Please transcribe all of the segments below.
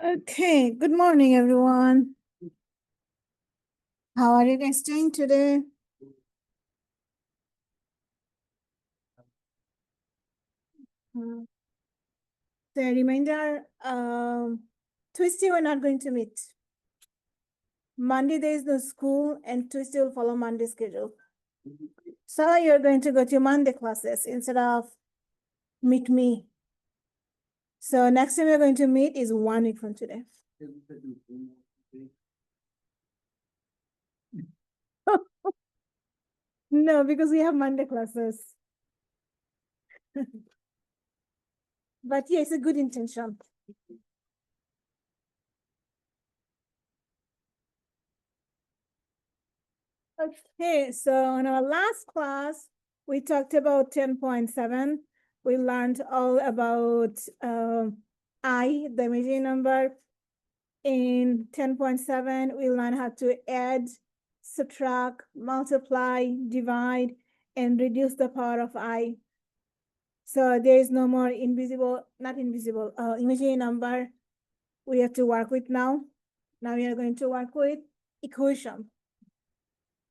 Okay, good morning, everyone. How are you guys doing today? The reminder, Tuesday we're not going to meet. Monday there is no school and Tuesday will follow Monday schedule. So you're going to go to Monday classes instead of meet me. So next time we're going to meet is 1 week from today. No, because we have Monday classes. But yeah, it's a good intention. Okay, so in our last class, we talked about 10.7. We learned all about I, the imaginary number. In 10.7, we learned how to add, subtract, multiply, divide, and reduce the power of I. So there is no more imaginary number we have to work with now. Now we are going to work with equation.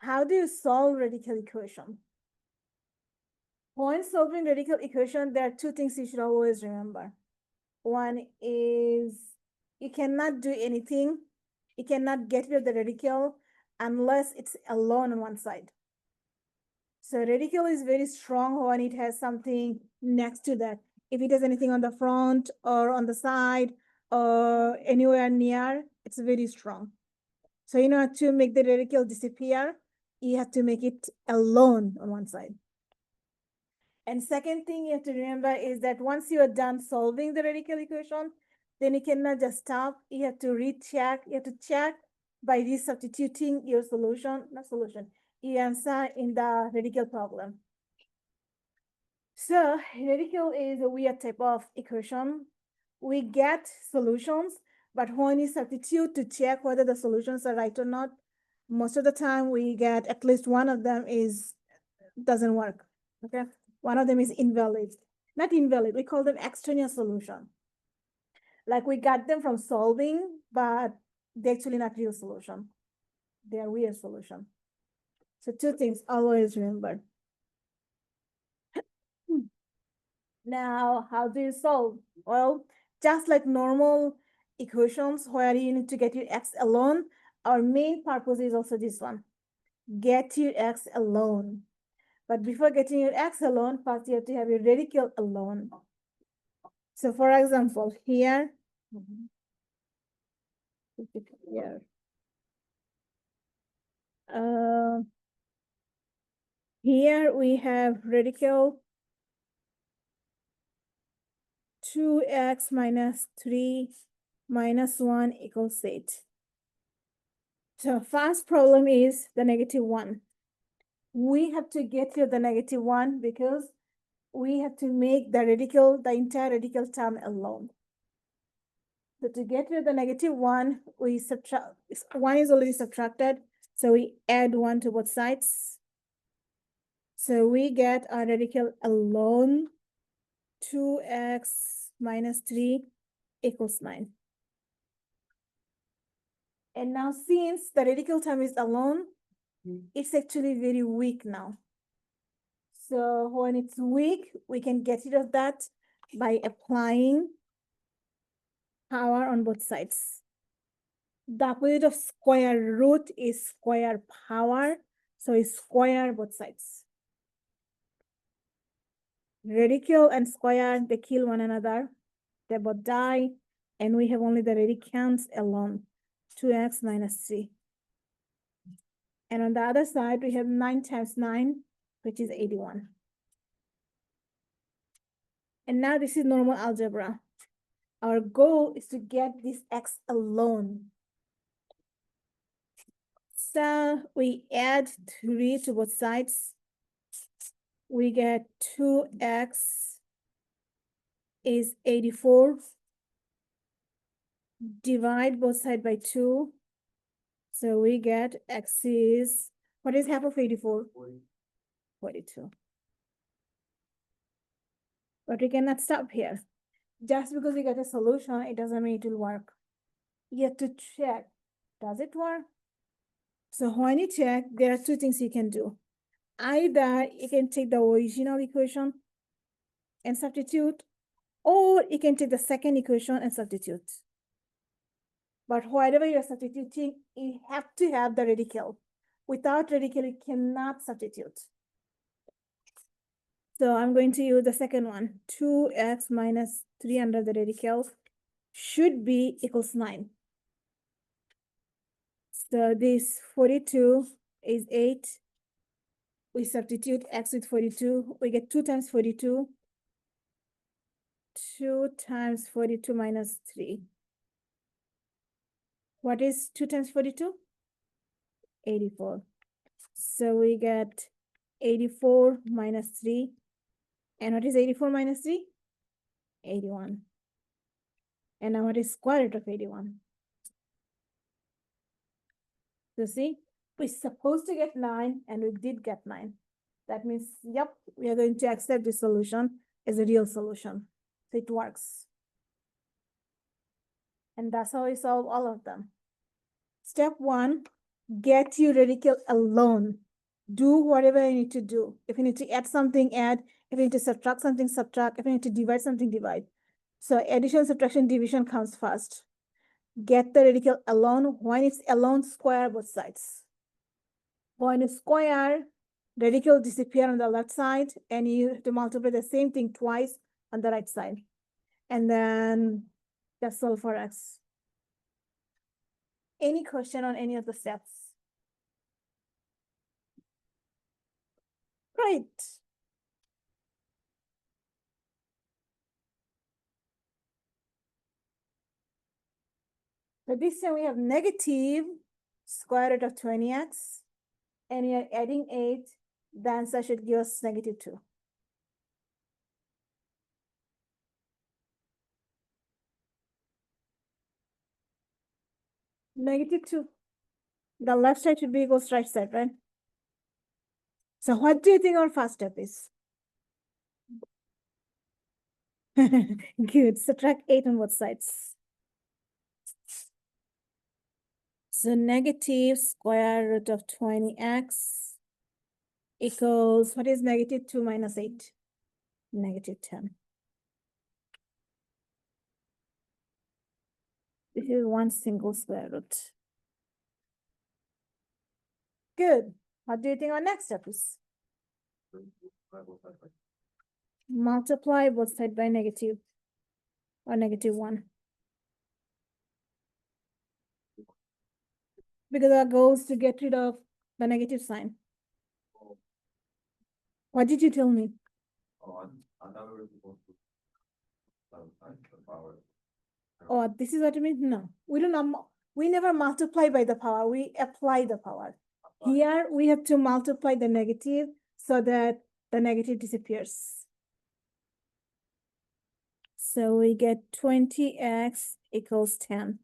How do you solve radical equation? When solving radical equation, there are two things you should always remember. One is you cannot do anything. You cannot get rid of the radical unless it's alone on one side. So radical is very strong when it has something next to that. If it has anything on the front or on the side or anywhere near, it's very strong. So in order to make the radical disappear, you have to make it alone on one side. And second thing you have to remember is that once you are done solving the radical equation, then you cannot just stop. You have to recheck. You have to check by resubstituting your your answer in the radical problem. So radical is a weird type of equation. We get solutions, but when you substitute to check whether the solutions are right or not, most of the time we get at least one of them doesn't work. Okay, one of them is invalid. Not invalid, we call them extraneous solution. Like we got them from solving, but they're actually not real solution. They're weird solution. So two things always remember. Now, how do you solve? Well, just like normal equations where you need to get your x alone, our main purpose is also this one. Get your x alone. But before getting your x alone, first you have to have your radical alone. So for example, here, here we have radical 2x minus 3 minus 1 equals 8. So first problem is the -1. We have to get to the -1 because we have to make the entire radical term alone. So to get rid of the -1, we subtract, 1 is already subtracted, so we add 1 to both sides. So we get our radical alone, 2x minus 3 equals 9. And now since the radical term is alone, it's actually very weak now. So when it's weak, we can get rid of that by applying power on both sides. The opposite of square root is square power. So it's square both sides. Radical and square, they kill one another. They both die. And we have only the radicands alone, 2x minus 3. And on the other side, we have 9 times 9, which is 81. And now this is normal algebra. Our goal is to get this x alone. So we add 3 to both sides. We get 2x is 84. Divide both sides by 2. So we get x is, what is half of 84? 40. 42. But we cannot stop here. Just because we get a solution, it doesn't mean it will work. You have to check, does it work? So when you check, there are two things you can do. Either you can take the original equation and substitute, or you can take the second equation and substitute. But whatever you're substituting, you have to have the radical. Without radical, you cannot substitute. So I'm going to use the second one. 2x minus 3 under the radical should be equals 9. So this 42 is 8. We substitute x with 42. We get 2 times 42. 2 times 42 minus 3. What is 2 times 42? 84. So we get 84 minus 3. And what is 84 minus 3? 81. And now what is square root of 81? So see, we're supposed to get 9, and we did get 9. That means, yep, we are going to accept this solution as a real solution. So it works. And that's how we solve all of them. Step 1, get your radical alone. Do whatever you need to do. If you need to add something, add. If you need to subtract something, subtract. If you need to divide something, divide. So addition, subtraction, division comes first. Get the radical alone. When it's alone, square both sides. When it's square, radical disappear on the left side, and you have to multiply the same thing twice on the right side. And then that's solve for x. Any question on any of the steps? Right. So this time we have negative square root of 20x, and we are adding 8. The answer should give us negative 2. Negative 2. The left side should be equals to right side, right? So what do you think our first step is? Good. Subtract 8 on both sides. So negative square root of 20x equals, what is negative 2 minus 8? Negative 10. This is one single square root. Good. What do you think our next step is? Multiply both sides by negative or negative 1. Because our goal is to get rid of the negative sign. What did you tell me? Oh, this is what you mean? No, we don't. We never multiply by the power. We apply the power. Here we have to multiply the negative so that the negative disappears. So we get 20x equals 10.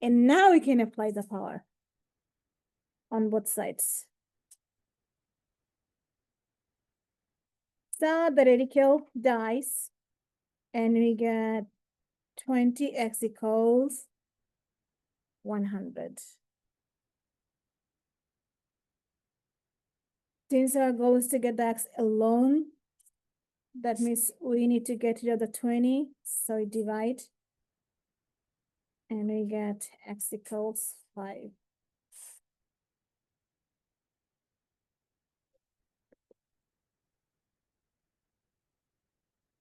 And now we can apply the power on both sides. So the radical dies, and we get 20x equals 100. Since our goal is to get the x alone, that means we need to get rid of the 20, so we divide, and we get x equals 5.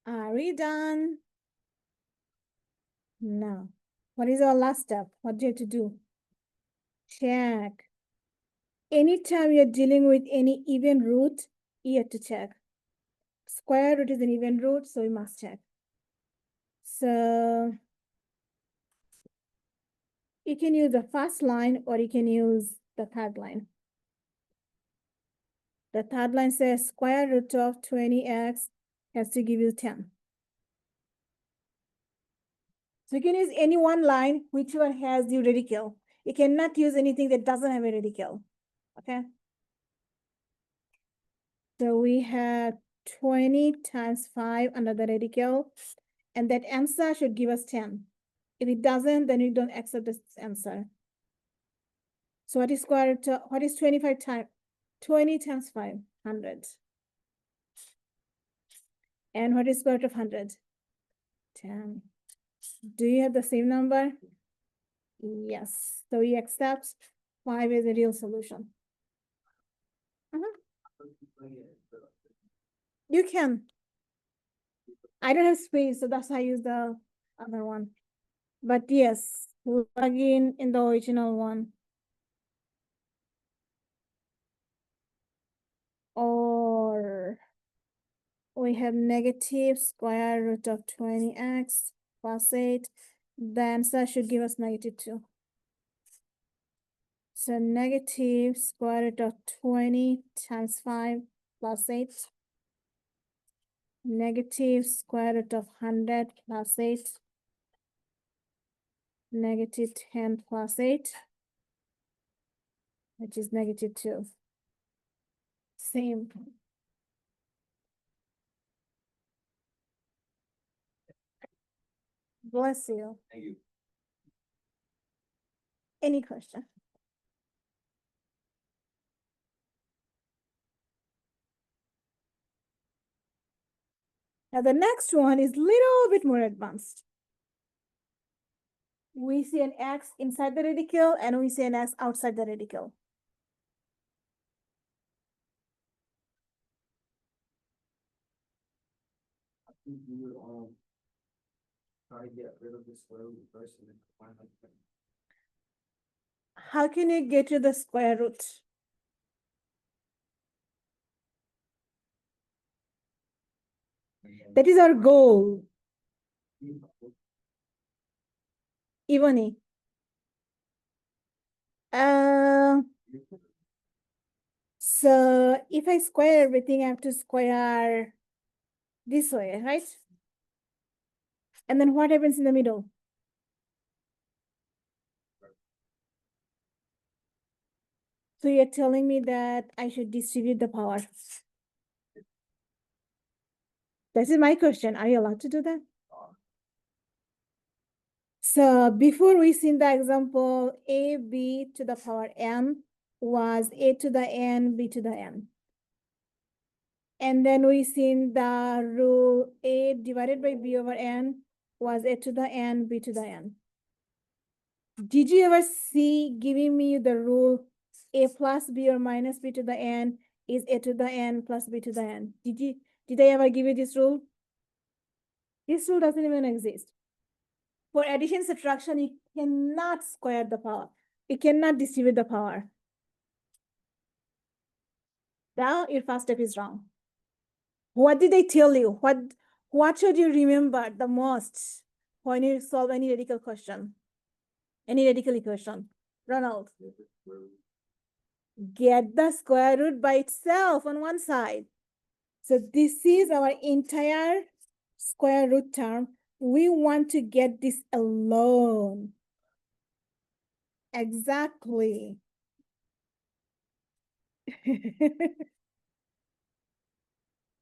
Are we done? No. What is our last step? What do you have to do? Check. Anytime you're dealing with any even root, you have to check. Square root is an even root, so we must check. So you can use the first line, or you can use the third line. The third line says square root of 20x has to give you 10. So you can use any one line, whichever has the radical. You cannot use anything that doesn't have a radical, okay? So we have 20 times 5 under the radical, and that answer should give us 10. If it doesn't, then we don't accept this answer. So what is square root of, what is 25 times 20 times 500? And what is square root of 100? 10. Do you have the same number? Yes. So we accept 5 as a real solution. You can. I don't have space, so that's why I use the other one. But yes, plug in the original one. Or we have negative square root of 20x plus 8. The answer should give us -2. So negative square root of 20 times 5 plus 8. Negative square root of 100 plus 8. Negative 10 plus 8, which is -2. Same. Bless you. Thank you. Any question? Now the next one is a little bit more advanced. We see an x inside the radical and we see an x outside the radical. You would try to get rid of the square root first and then combine them. How can you get to the square root? That is our goal. Ivani. So if I square everything, I have to square this way, right? And then what happens in the middle? So you're telling me that I should distribute the power. This is my question. Are you allowed to do that? So before we seen the example, AB to the power n was A to the n, B to the n. And then we seen the rule A divided by B over n was A to the n, B to the n. Did you ever see giving me the rule A plus B or minus B to the n is A to the n plus B to the n? Did I ever give you this rule? This rule doesn't even exist. For addition subtraction, you cannot square the power. You cannot distribute the power. Now your first step is wrong. What did I tell you? What should you remember the most when you solve any radical question? Any radical equation? Ronald. Get the square root by itself on one side. So this is our entire square root term. We want to get this alone. Exactly.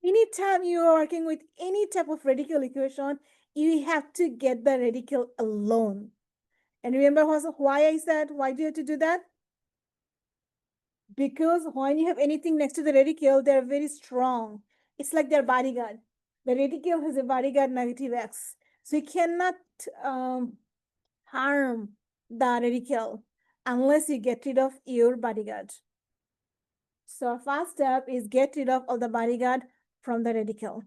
Anytime you are working with any type of radical equation, you have to get the radical alone. And remember why I said, why do you have to do that? Because when you have anything next to the radical, they're very strong. It's like their bodyguard. The radical has a bodyguard -x. So you cannot harm the radical unless you get rid of your bodyguard. So our first step is get rid of all the bodyguard from the radical.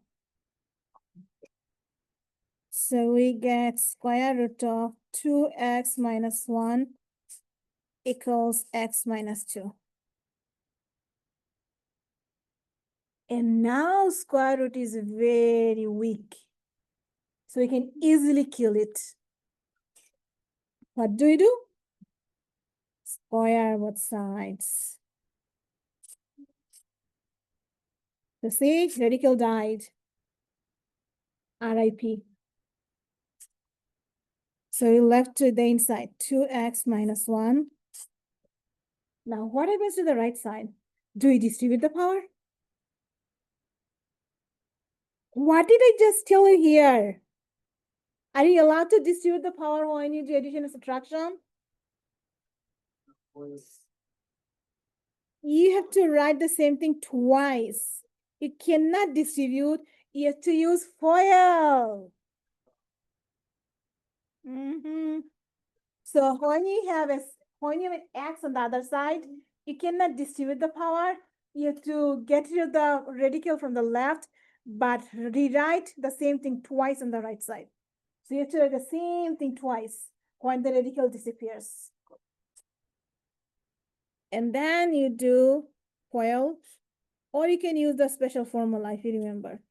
So we get square root of 2x minus 1 equals x minus 2. And now square root is very weak. So we can easily kill it. What do we do? Square both sides. So see, radical died. RIP. So we left to the inside, 2x minus 1. Now what happens to the right side? Do we distribute the power? What did I just tell you here? Are you allowed to distribute the power when you do addition and subtraction? You have to write the same thing twice. You cannot distribute. You have to use FOIL. So when you have an X on the other side, you cannot distribute the power. You have to get rid of the radical from the left, but rewrite the same thing twice on the right side. So you have to write the same thing twice when the radical disappears. And then you do FOIL, or you can use the special formula if you remember.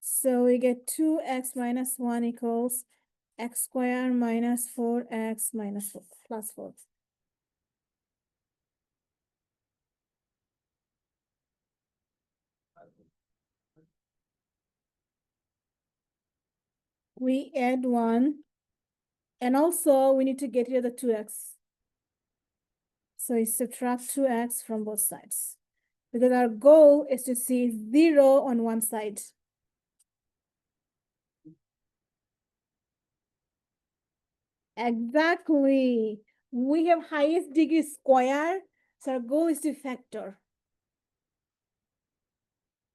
So we get 2x minus 1 equals x squared minus 4x minus 4 plus 4. We add 1, and also we need to get rid of the 2x. So we subtract 2x from both sides, because our goal is to see 0 on one side. Exactly. We have highest degree square, so our goal is to factor.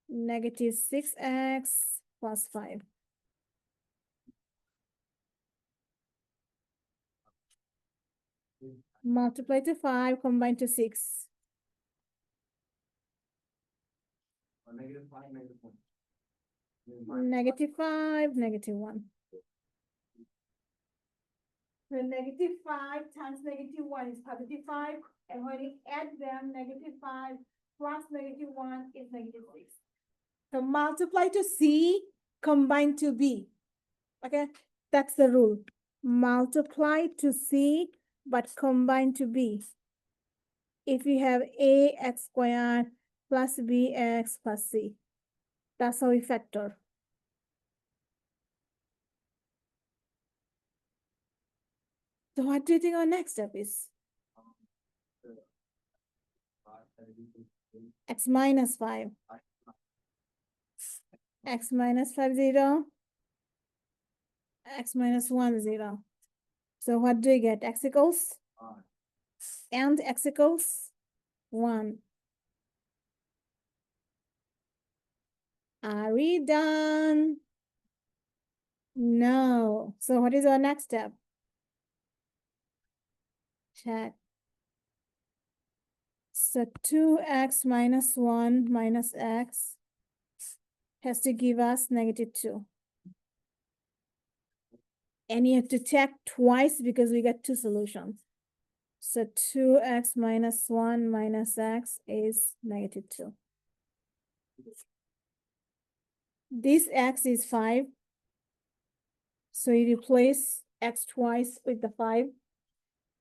Negative 6x plus 5. Multiply to 5, combine to 6. -5, -1. -5, -1. So -5 times -1 is +5, and when you add them, -5 plus -1 is -6. So multiply to C, combine to B. Okay, that's the rule. Multiply to C, but combine to B. If you have ax squared plus bx plus c, that's how we factor. So what do you think our next step is? X minus 5. X minus 5, 0. X minus 1, 0. So what do you get? X equals? And x equals 1. Are we done? No. So what is our next step? Check. So 2x minus 1 minus x has to give us -2. And you have to check twice because we got two solutions. So 2x minus 1 minus x is -2. This x is 5. So you replace x twice with the 5.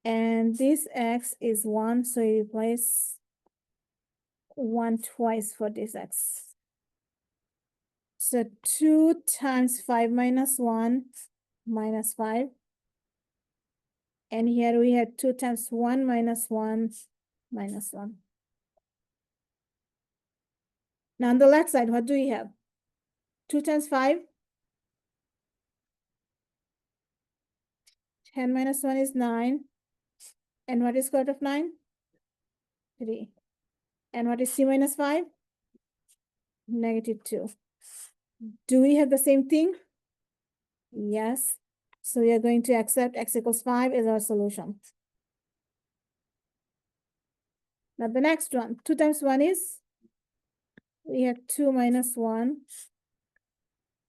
And this x is 1. So you replace 1 twice for this x. So 2 times 5 minus 1 minus 5. And here we had 2 times 1 minus 1 minus 1. Now on the left side, what do we have? 2 times 5. 10 minus 1 is 9. And what is square root of 9? 3. And what is c minus 5? -2. Do we have the same thing? Yes. So we are going to accept x equals 5 as our solution. Now the next one, 2 times 1 is? We have 2 minus 1.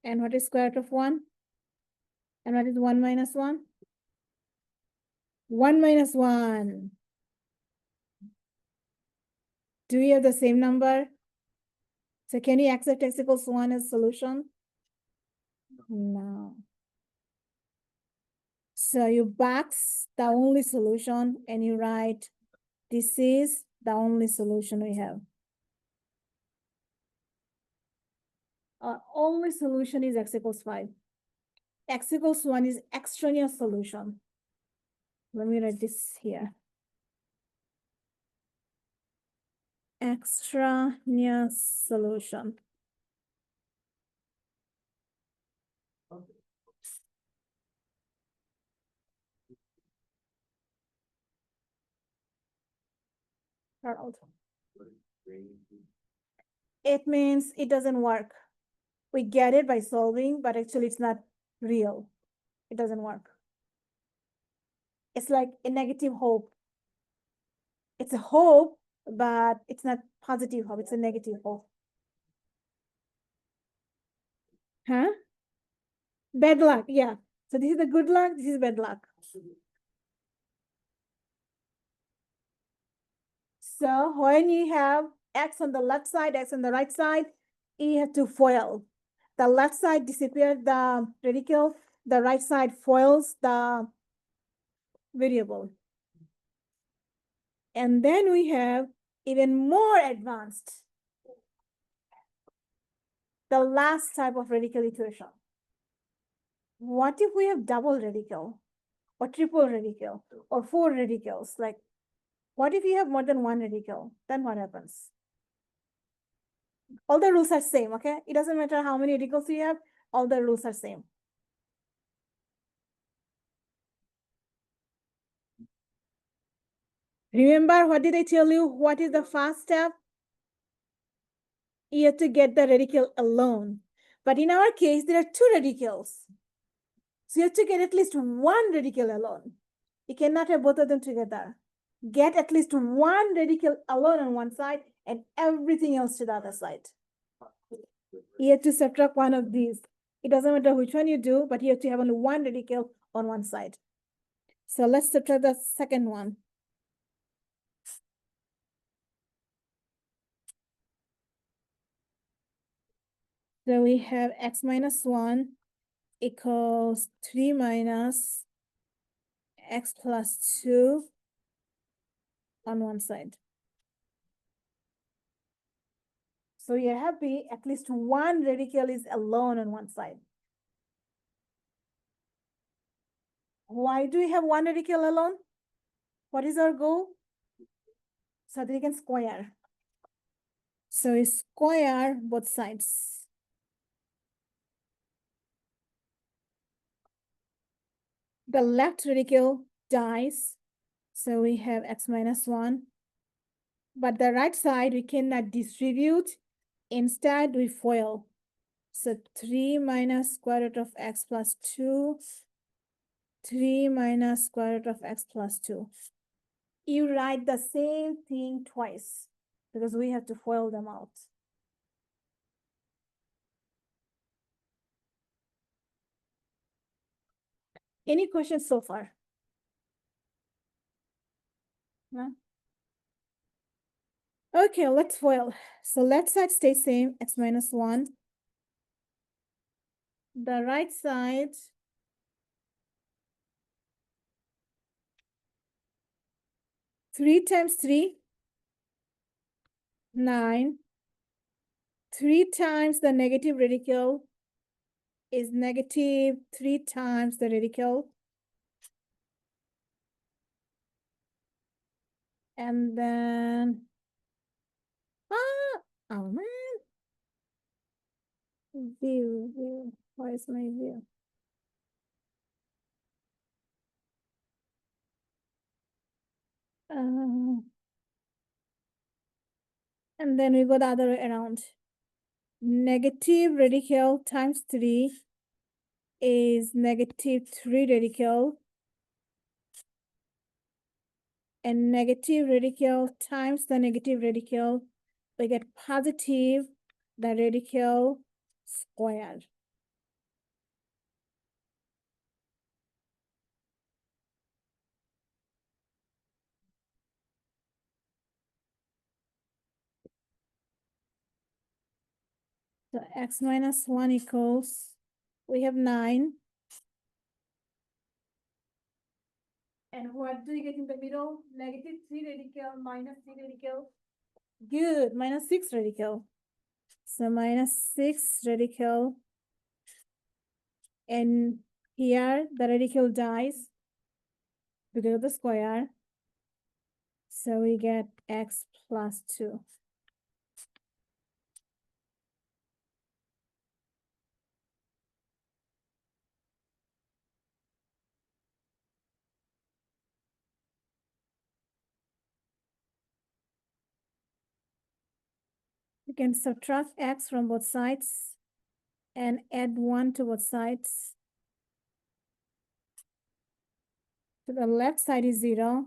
And what is square root of 1? And what is 1 minus 1? 1 minus 1. Do we have the same number? So can you accept x equals 1 as solution? No. So you box the only solution and you write, this is the only solution we have. Our only solution is x equals 5. X equals 1 is extraneous solution. Let me write this here. extraneous solution. Harold. It means it doesn't work. We get it by solving, but actually it's not real. It doesn't work. It's like a negative hope. It's a hope, but it's not positive hope. It's a negative hope. Huh? Bad luck, yeah. So this is the good luck, this is bad luck. So when you have X on the left side, X on the right side, you have to FOIL. The left side disappears the radical, the right side FOILs the variable. And then we have even more advanced, the last type of radical equation. What if we have double radical or triple radical or 4 radicals? Like, what if you have more than 1 radical? Then what happens? All the rules are same, okay? It doesn't matter how many radicals you have, all the rules are same. Remember, what did I tell you? What is the first step? You have to get the radical alone. But in our case, there are 2 radicals. So you have to get at least 1 radical alone. You cannot have both of them together. Get at least 1 radical alone on one side and everything else to the other side. You have to subtract one of these. It doesn't matter which one you do, but you have to have only 1 radical on one side. So let's subtract the second one. So we have x minus 1 equals 3 minus x plus 2 on one side. So you're happy at least 1 radical is alone on one side. Why do we have 1 radical alone? What is our goal? So that we can square. So we square both sides. The left radical dies. So we have x minus 1. But the right side we cannot distribute. Instead, we FOIL. So 3 minus square root of x plus 2. 3 minus square root of x plus 2. You write the same thing twice because we have to FOIL them out. Any questions so far? No? Okay, let's FOIL. So left side stays same, x minus 1. The right side, three times 3, 9. 3 times the negative radical is negative 3 times the radical. And then, oh man. View, where is my view? And then we go the other way around. Negative radical times 3 is negative 3 radical. And negative radical times the negative radical, we get positive the radical squared. So x minus 1 equals, we have 9. And what do you get in the middle? Negative 3 radical minus 3 radical. Good, minus 6 radical. So minus 6 radical. And here the radical dies because of the square. So we get x plus 2. You can subtract x from both sides and add 1 to both sides. So the left side is 0.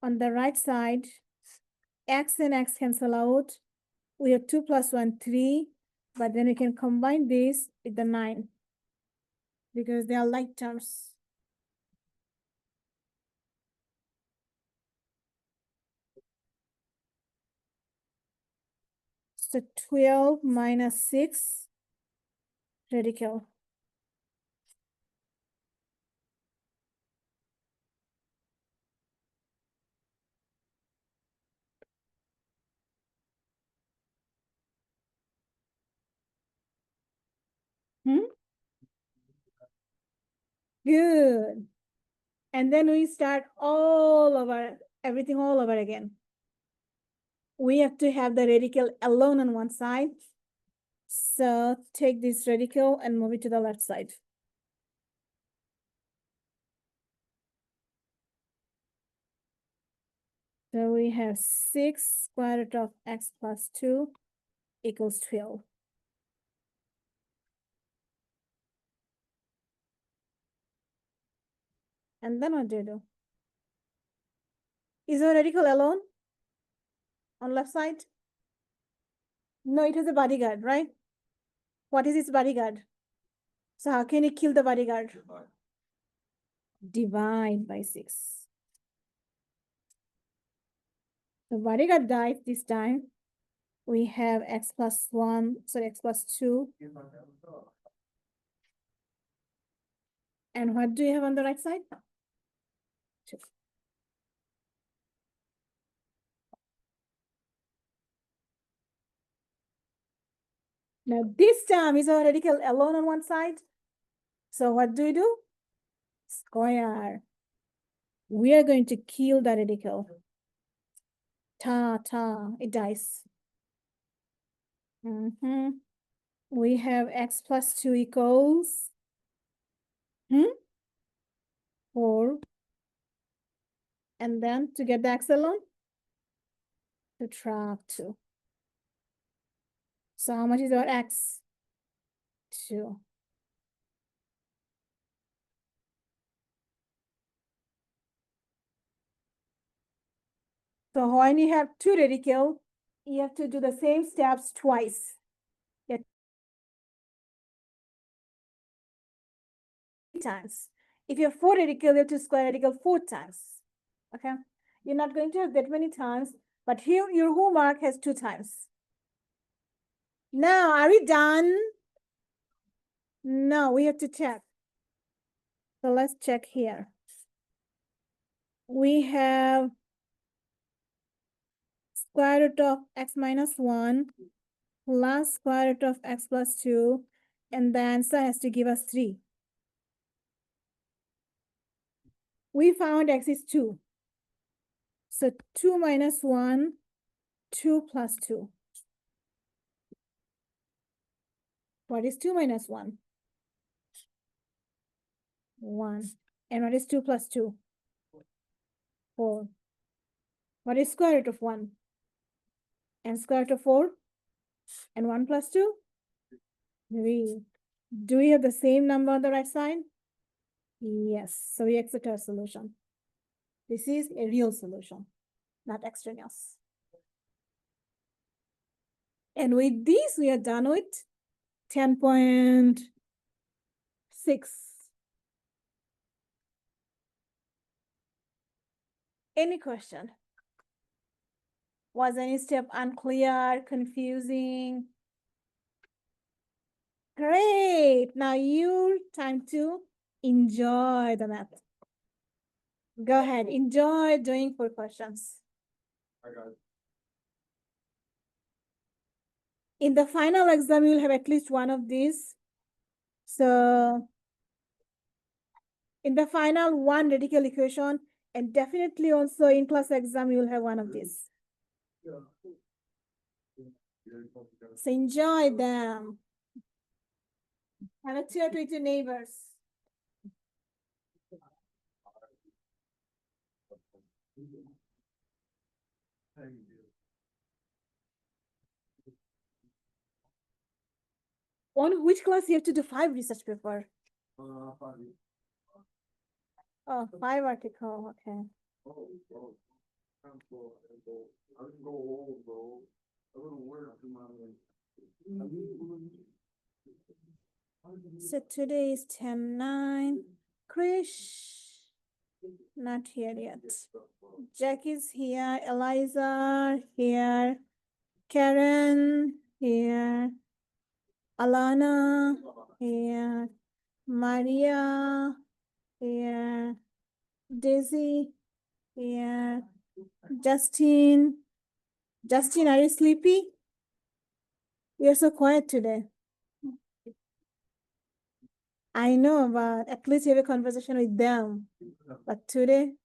On the right side, x and x cancel out. We have 2 plus 1, 3. But then we can combine this with the 9 because they are like terms. So 12 minus 6 radical. Good. And then we start everything all over again. We have to have the radical alone on one side. So take this radical and move it to the left side. So we have 6 square root of x plus 2 equals 12. And then what do you do? Is the radical alone on left side? No, it has a bodyguard, right? What is its bodyguard? So how can you kill the bodyguard? Divide by 6. The bodyguard died this time. We have x plus 1, sorry, x plus 2. And what do you have on the right side? 2. Now this term is a radical alone on one side. So what do we do? Square. We are going to kill the radical. It dies. We have x plus 2 equals 4. And then to get the x alone, subtract 2. So how much is our x? 2. So when you have 2 radical, you have to do the same steps twice. Times. If you have 4 radical, you have to square radical 4 times. Okay? You're not going to have that many times, but here your homework has 2 times. Now, are we done? No, we have to check. So let's check here. We have square root of x minus 1 plus square root of x plus 2, and the answer has to give us 3. We found x is 2. So 2 minus 1, 2 plus 2. What is 2 minus 1? 1. And what is 2 plus 2? 4. What is square root of 1? And square root of 4? And 1 plus 2? 3. Do we have the same number on the right side? Yes. So we exit our solution. This is a real solution, not extraneous. And with this, we are done with 10.6. Any question? Was any step unclear, confusing? Great. Now your time to enjoy the math. Go ahead. Enjoy doing 4 questions. I got it. In the final exam, you'll have at least one of these. So in the final, one radical equation, and definitely also in class exam, you'll have one of these. So enjoy them. Have a chat with your neighbors. Thank you. On which class you have to do 5 research paper? Probably. Oh, 5 article, okay. Oh, bro. I'm cool. I didn't go old, bro. I wouldn't work in my life. So today is 10/9. Krish, not here yet. Jack is here. Eliza here. Karen here. Alana here. Maria here. Daisy here. Justin. Justin, are you sleepy? You're so quiet today. I know, but at least you have a conversation with them. But today,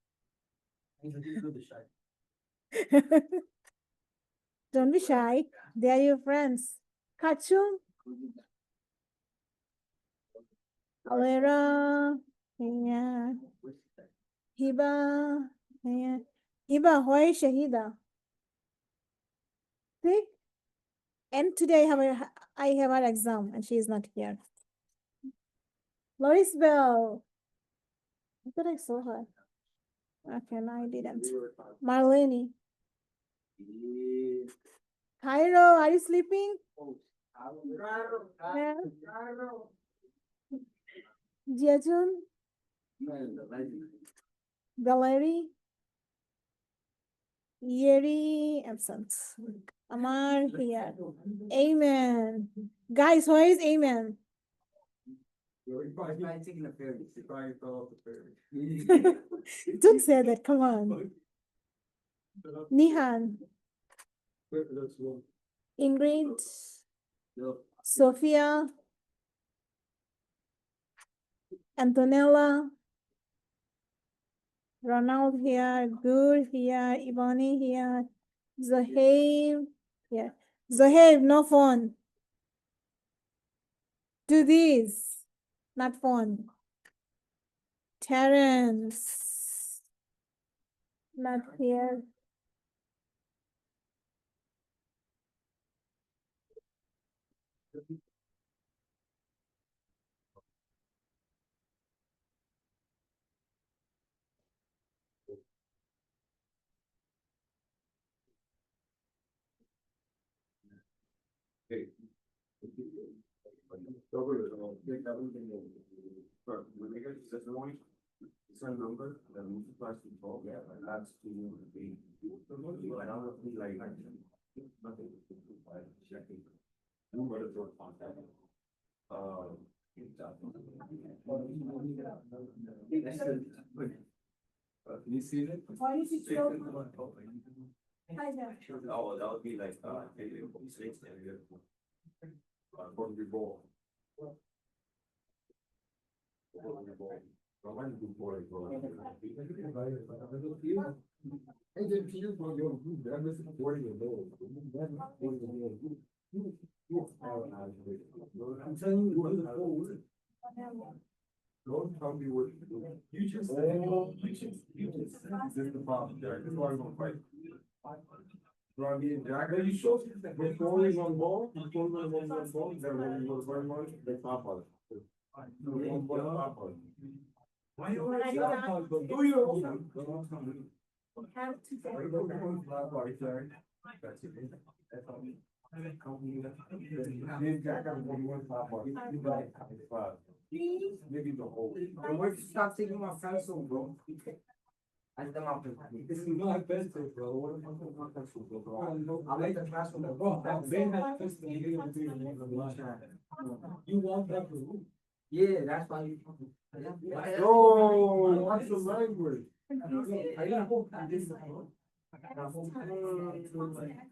don't be shy. They are your friends. Kachum, Alera, yeah. Hiba, yeah. Hiba, why is Shahida? See? And today I have an exam and she is not here. Loris Bell. I thought I saw her. Okay, no, I didn't. Marlene. Cairo, are you sleeping? Yeah. Jiajun, Valerie, Yeri, absent. Amar here. Amen. Guys, where is Amen? Taking a ferry. He probably fell off the ferry. Don't say that, come on. Nihan, Ingrid, Sophia, Antonella, Ronald here, Gur here, Ibani here, Zohaib here. Zohaib, no phone. Do this, not phone. Terence, not here. Hey. When they get to this point, it's a number, the multiples to 12, yeah, and that's to be. I don't know if we like. Nothing to checking. What is your contact? Can you see it? Why is it so? Hi there. Oh, that would be like, six area. From the ball. I'm telling you, don't tell me what you just said. This is the problem, Jack. This is why we don't fight. Jack, are you sure? Before he's on ball, that when he was very much, they pop on it. Why you always do you? Have to say. Maybe the whole. Stop taking my pencil, bro. This is not pencil, bro. What the fuck is my pencil, bro? I like the classroom, bro. They had pencil. You want that, bro? Yeah, that's why you. Oh, what's the language? I got hope this. I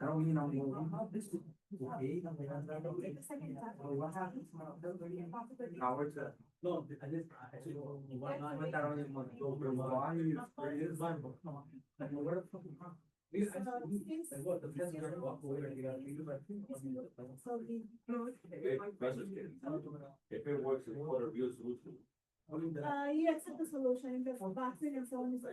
don't mean I'm okay. What happens? Now it's a. No, I just. Why if it works, it's what a real solution. You accept the solution, if the vaccine and so on is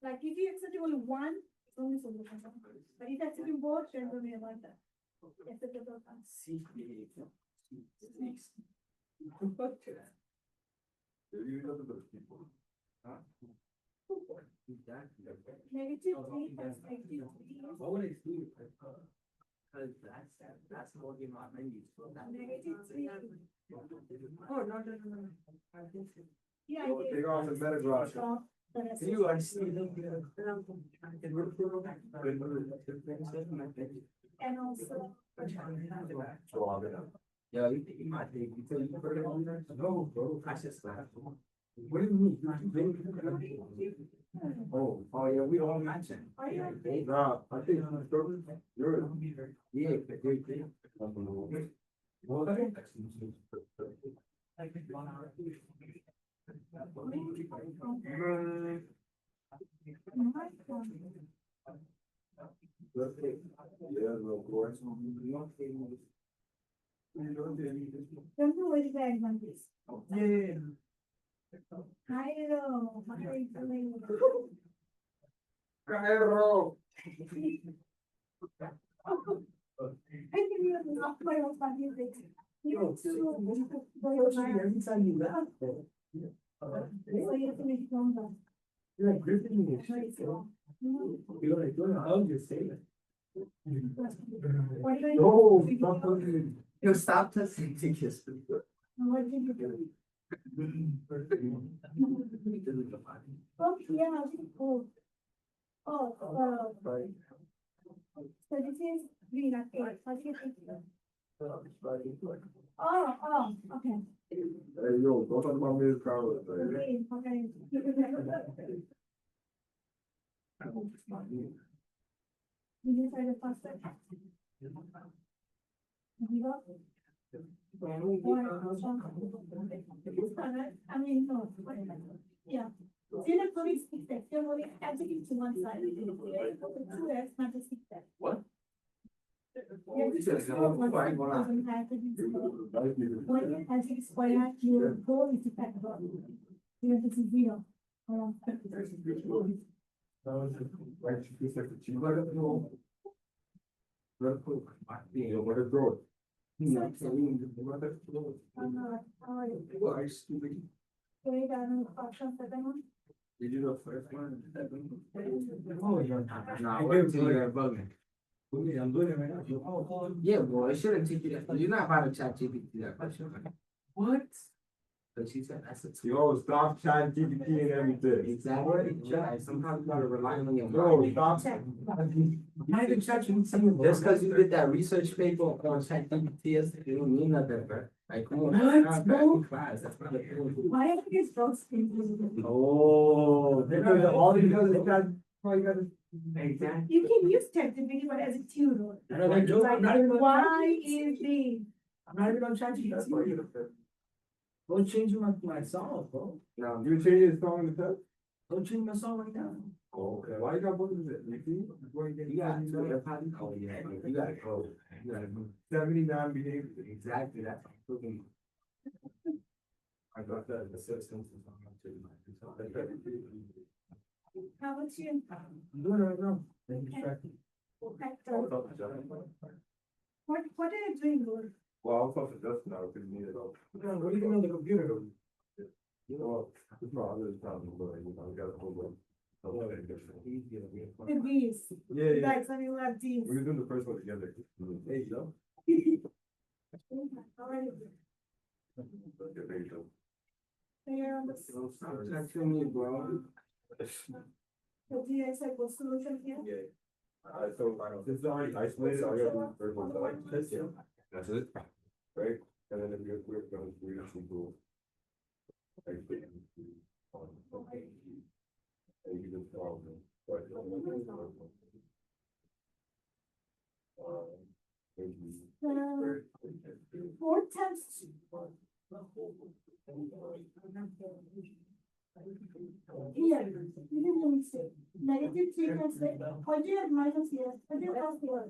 like if you accept only one, it's only solution. But if you accept both, then don't be like that. It's a difficult one. Negative 3 plus negative 3. That's what you're not maybe. Negative 3. Oh, no. Yeah, Take off the meta brush. You understand? And also, Yeah, you might take it. No, bro, I just laughed. What do you mean? Oh, yeah, we all mentioned. are you Nah, I think you're, yeah, don't know where the diagram is. Yeah. I know. What are you doing? Cairo. I can even not play with my music. You Yo, have to every time you laugh, bro. so you have to make it longer. You're like gripping me. You're like, hug your sailor. What do you No, stop touching. Yo, stop touching to kiss me. What did you do? Oh, yeah, cool. Oh, so this is green, okay. How do you think? Oh, okay. Hey, yo, don't talk about me as Carlos. Green, okay. Did you try the pasta? I mean, no. Yeah. See the police stick that, you're only have to keep to one side. Two X, not just stick that. What? You have to just go one side, doesn't have to be two. When you have to square, your goal is to pack it up. You have to see real. Did you know first one? Oh, you're not. No, wait till you're bugging. I'm doing it right now. Yeah, boy, it shouldn't take you that. You're not about to chat GPT that question. What? But she said that's it. Yo, stop chat GPT and everything. Exactly. Chat. Sometimes you gotta rely on your mind. Yo, stop. Not even chat GPT. Just because you did that research paper on chat GPT, it don't mean nothing, bro. Like, come on. What? No. Class. That's not a thing. Why are you those people? Oh, because all you do is chat. All you gotta. Exactly. You can use ChatGPT, but as a tutor. Like, why is the? I'm not even on ChatGPT. Don't change my song, bro. No, you change your song in the test? Don't change my song right now. Oh, okay. Why you got both of it? You see? You got to. Oh, yeah. You got to go. You got to move. 79 behavior. Exactly. That's looking. I got that. The systems is on my too. How about you? I'm doing it right now. Thank you, Shrek. What are you doing, Lord? Well, I'll talk to Justin now because you need it all. What are you doing on the computer? You know, it's not other time, but you know, we got a whole lot. The bees. Yeah, yeah. Like, some you have these. We're doing the first one together. Hey, Joe. Alright. There you go. Here on the. That's me, bro. So do you guys have a solution here? Yeah. So this is already isolated. I gotta do the first one. So like this, yeah. That's it. Right? And then if you're going to read some cool. And you just follow them. But, 4 times. Here, you didn't let me say. Negative 3 times, why do you have minus here? Why do you have here?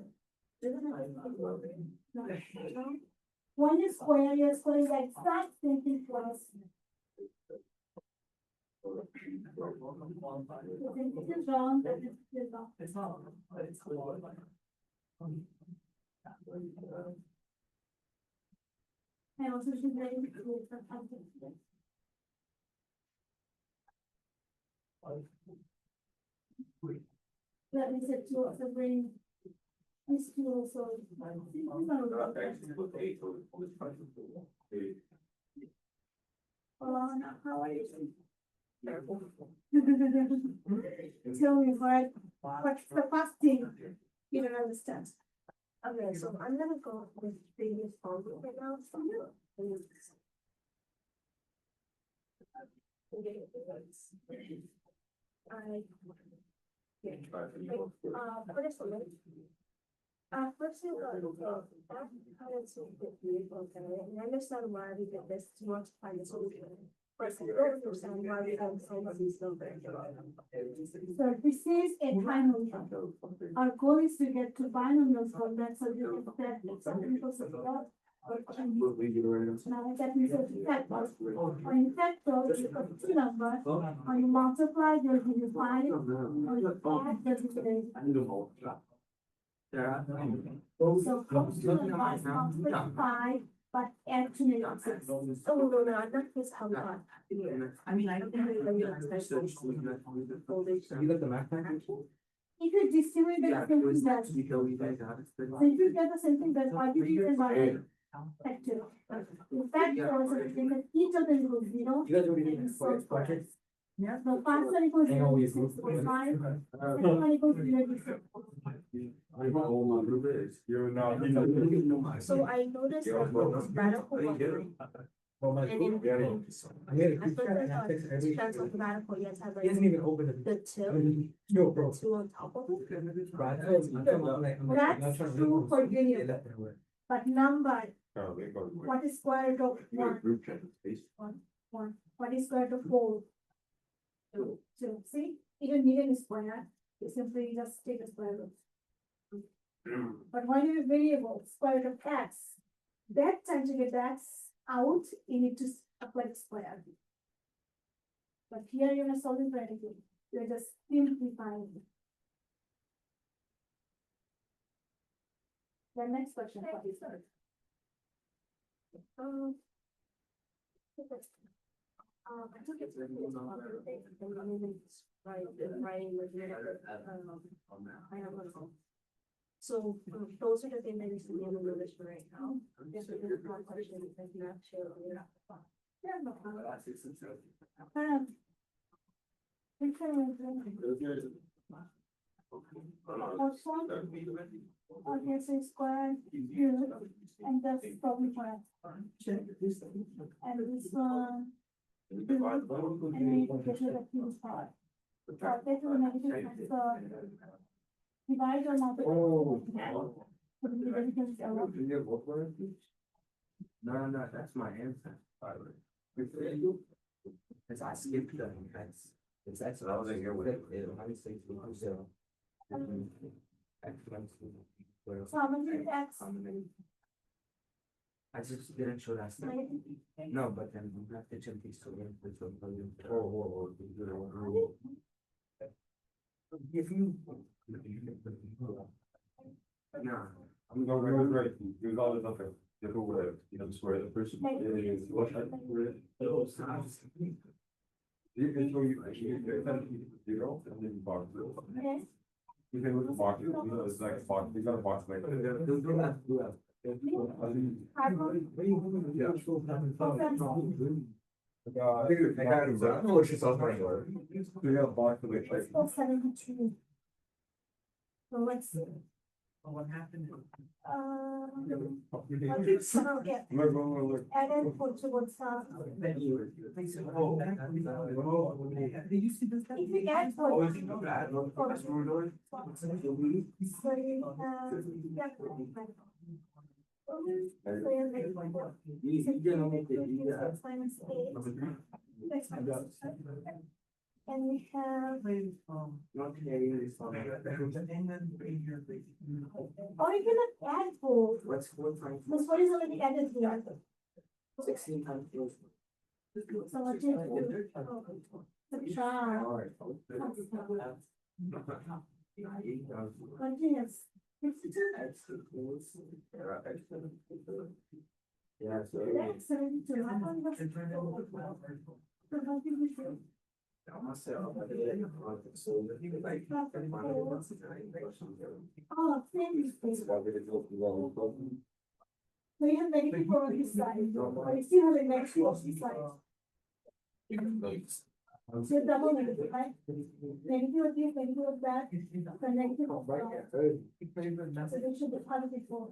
No. 1 is square, your square is exact same thing plus. This is wrong, that is wrong. it's not. It's cool. I also should let you create the content. That is it to also bring this to also. How are you? Tell me what's the first thing you don't understand? Okay, so I'm gonna go with previous phone right now. What is the link? First you got, how does it get beautiful, and I understand why we did this to multiply the solution. First, I don't understand why we don't solve these numbers. So this is a trinomial. Our goal is to get to binomials from that, so you can set something equals to that. Now that means it's factors. When you factor, you got two numbers. When you multiply, they'll give you 5. When you add, they'll give you 8. So close to the last multiply 5, but add to negative 6. Oh, no, I think this how we got. I mean, I think we got You got the math package? If you distribute the same thing that, so if you get the same thing that RGB and Y factor. In fact, also that each of them equals 0. You guys already and did so the project? yeah, the first one equals 0, 6 equals 5. Second one equals 0, 6. So I noticed that this radical one, and in between, I thought that stands like radical, yes, have He hasn't like even opened it. the two, No, bro. two on top of it. That's true for union, but number, what is square root of 1? What is square root of 4? 2. See, you don't need any square, you simply just take a square root. But when you have variable, square root of x, that time to get x out, you need to apply the square. But here you're not solving for anything, you're just simplifying. The next question, what is that? I took it to the writing with I have one. So those are the things that you see on the list for right now. This is the question that you have to. Yeah, no problem. First one, okay, so square, cube, and that's probably for x. And this one, and then you can get rid of cube part. So this is the negative, so divide or multiply. So the negative is zero. No, that's my answer. Because I skipped them, that's what I was here with it. So how much is x? I just didn't show that stuff. No, but then we have to check these two. If you. No. I'm going right, regardless of it, you know, square the person is. You can show you, zero, and then box. Yes. You can look at box, you know, it's like a box, you got a box like. I think it's. I don't know what she's talking about. We have a box for the. Let's go 72. So let's see. What happened? Okay, so yeah, Look. add and put towards They used to do that. if you add Oh, for. is it not bad? Look, For- that's what we're doing. So you, yeah. So you make minus 8. That's minus 8. And we have, or you cannot add 4, What's 4 times? because 4 is already added here. 16 times 4. So what do you do? Subtract. Continuous. Yeah, so. That's 72. How come that's- So how can we do? Myself, I did it. So, like, Oh, thank you. it's about to go through all the stuff. So you have many people on this side. I still have a next to this side. So double negative, right? Negative of this, negative of that, the negative of that. So they should be positive for.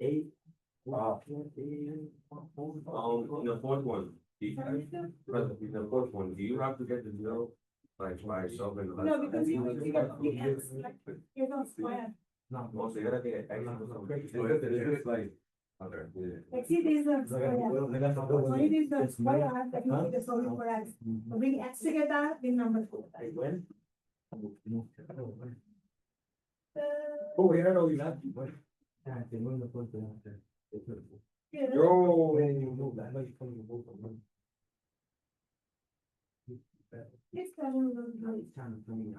Eight. Wow. The fourth one. The fourth one, do you have to get the zero like by yourself and? No, because you got the X, like, you're not square. No, so you gotta get extra. It's like. Okay. Like, see, this is the square. When it is the square, that means it's only for X. Bring X together, the number four. When? Oh, yeah, no, you have. yeah. It's kind of really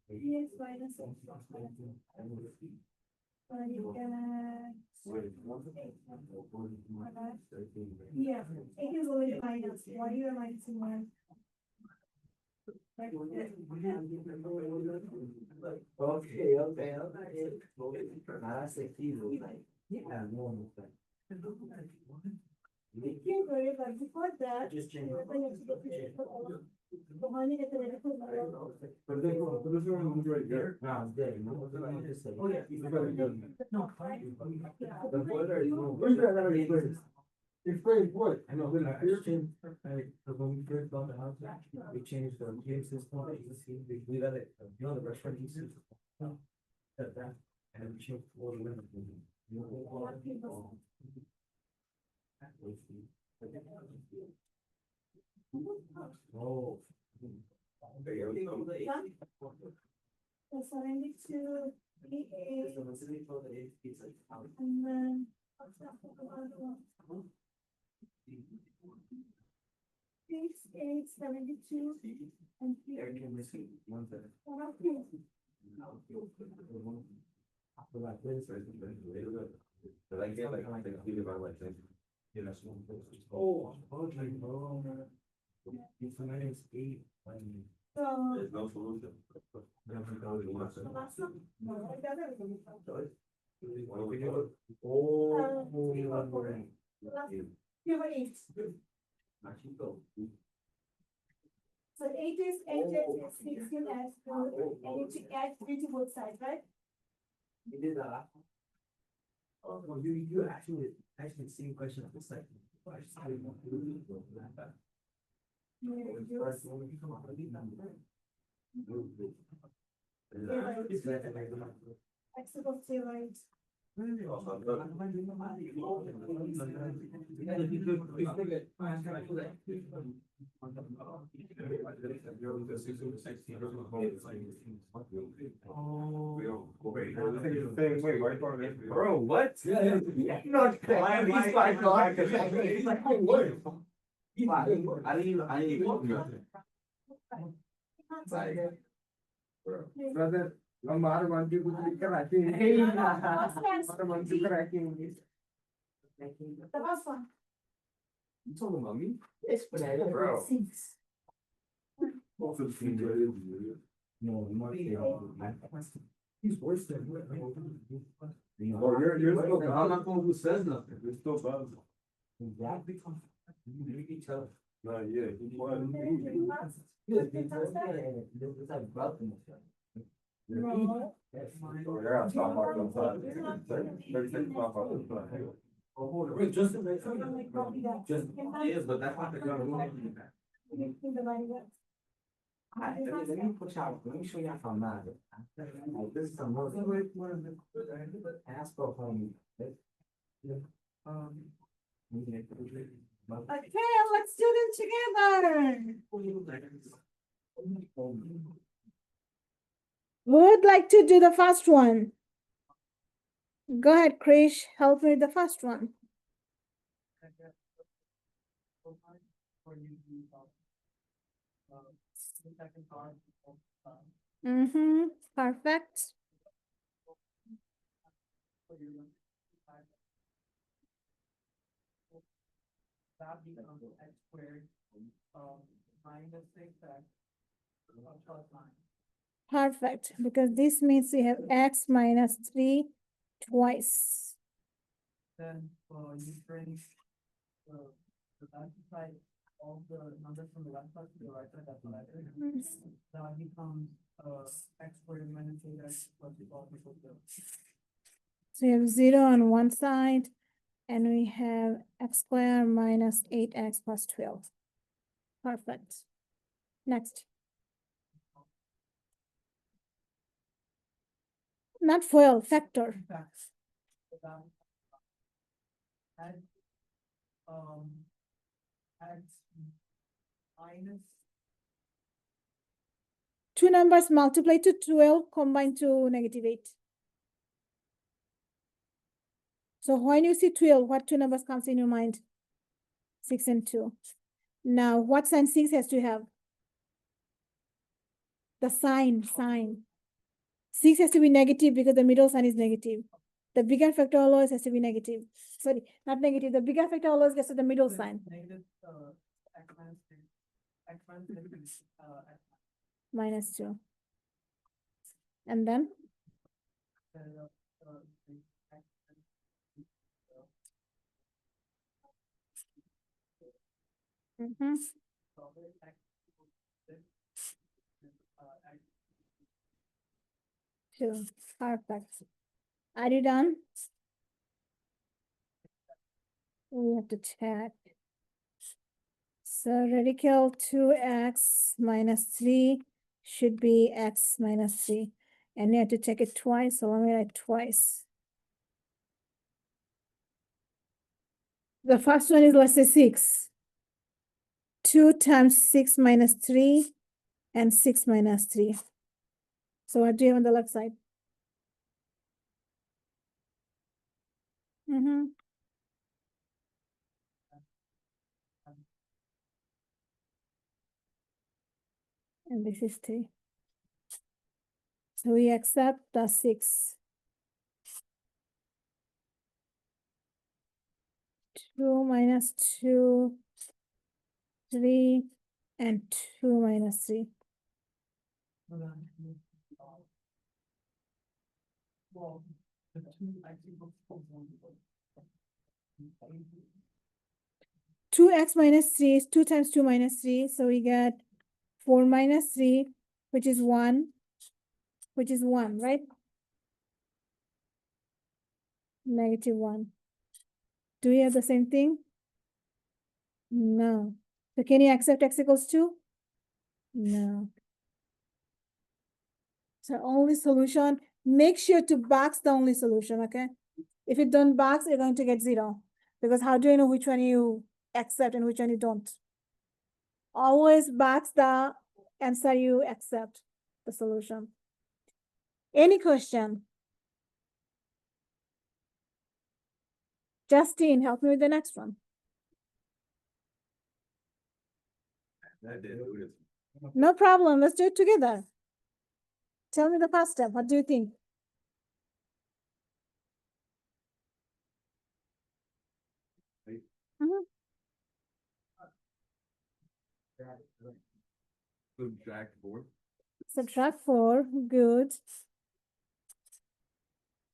yes, minus X. Yeah, it is only minus. Why you are minusing one? Okay. I say easy. Yeah, no. You can't worry about before that. Just change. The money at the medical. But they go, but there's one right there. No, it's dead. Oh, yeah. No. The boiler is. Where's that already? It's great, what? I know, when I changed, when we first bought the house, we changed the game system, we got it, you know, the restaurant system. That, and we changed all the limits. Oh. So 72, 88, and then. Six, 8, 72, and three. But I get like, you know, oh, okay. It's a minus 8. So. There's no solution. The last one? No, I got everything. You were 8. So 8 is 16 as and you add 3 to both sides, right? You did that. Oh, you actually see a question of the second. Flexible steroids. Bro, what? Yeah. Not I didn't brother, हमारे मन की कुछ लिख कर आती है हमारे मन की कर आती है The last one. You talking about me? Yes, bro. 6. No, he's worse than you. Oh, you're still, I'm not the one who says nothing. You're still bad. Exactly. You can tell. No, yeah, he's one. Yes, because it's like broken. No. Oh, hold on. Wait, just yes, but that's not the gun. Let me put y'all. Let me show y'all how mad. This is some ask for home. Okay, let's do them together. Who would like to do the first one? Go ahead, Krish. Help me with the first one. for you to use the second part of, Mm-hmm, perfect. for your that becomes x squared, minus 6x, plus 9. Perfect, because this means we have x minus 3 twice. Then, you bring the left side, all the numbers from the left side to the right side, that's what I did. That becomes, x squared minus 8x plus 12 equals 0. So we have 0 on one side, and we have x squared minus 8x plus 12. Perfect. Next. Not FOIL, factor. In fact, so that, add, x minus Two numbers multiplied to 12 combined to negative 8. So when you see 12, what two numbers comes in your mind? 6 and 2. Now, what sign 6 has to have? The sign. 6 has to be negative because the middle sign is negative. The bigger factor always has to be negative. Sorry, not negative. The bigger factor always gets to the middle sign. negative, x minus 3, x minus negative, x Minus 2. And then? Mm-hmm. 2. Perfect. Are you done? We have to check. So radical 2x minus 3 should be x minus 3. And you have to check it twice, so let me write twice. The first one is, let's say 6. 2 times 6 minus 3 and 6 minus 3. So what do you have on the left side? Mm-hmm. And this is 3. So we accept the 6. 2 minus 2, 3, and 2 minus 3. Well, the 2 x equals 2x minus 3 is 2 times 2 minus 3. So we get 4 minus 3, which is 1, right? Negative 1. Do we have the same thing? No. So can you accept x equals 2? No. So only solution, make sure to box the only solution, okay? If you don't box, you're going to get 0. Because how do you know which one you accept and which one you don't? Always box the answer you accept, the solution. Any question? Justine, help me with the next one. That did it. No problem, let's do it together. Tell me the first step, what do you think? Mhm. Subtract 4. Subtract 4, good.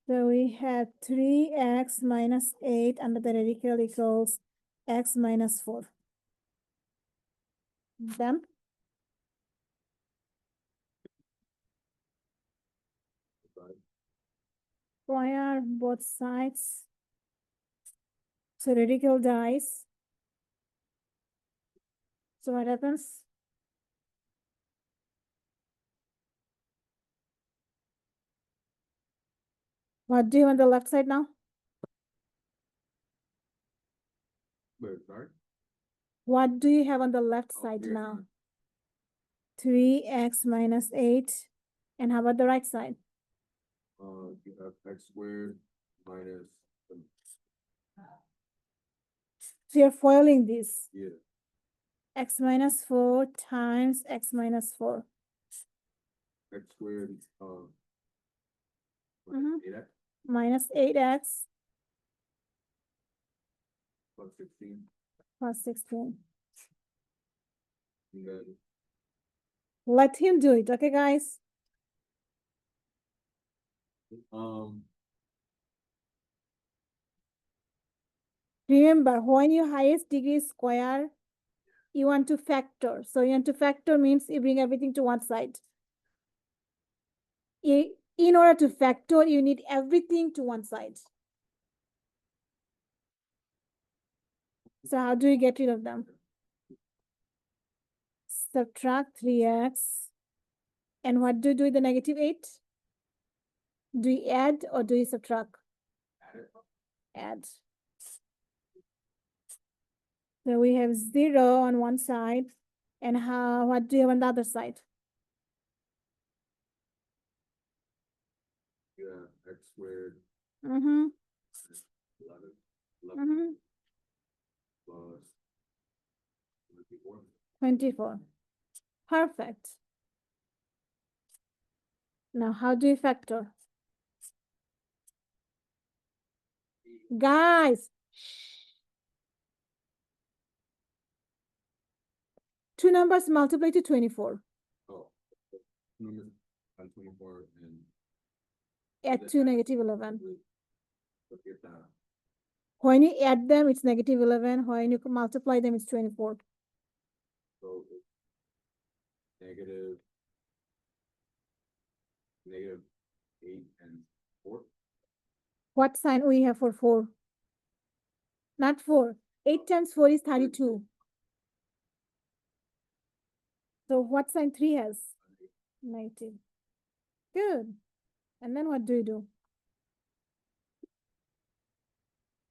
So we have 3x minus 8 under the radical equals x minus 4. Done? Square both sides. So radical dies. So what happens? What do you on the left side now? Wait, sorry? What do you have on the left Oh, side here. now? 3x minus 8. And how about the right side? You have x squared minus, So you're foiling this. yeah, X minus 4 times X minus 4. X squared, Mhm. 8x Minus 8X plus 16, plus 16. and then Let him do it, okay, guys? Remember, when your highest degree is square, you want to factor. So you want to factor means you bring everything to one side. In order to factor, you need everything to one side. So how do you get rid of them? Subtract 3x. And what do you do with the negative 8? Do you add or do you subtract? Add. So we have 0 on one side. And what do you have on the other side? X squared, Mm-hmm. 11 Mm-hmm. plus 24. 24. Perfect. Now, how do you factor? Guys, two numbers multiply to 24. Oh, numbers on 24 and Add to negative 11. forget that. When you add them, it's negative 11. When you multiply them, it's 24. So it's negative 8 and 4. What sign we have for 4? Not 4. 8 times 4 is 32. So what sign 3 has? Negative. Good. And then what do you do?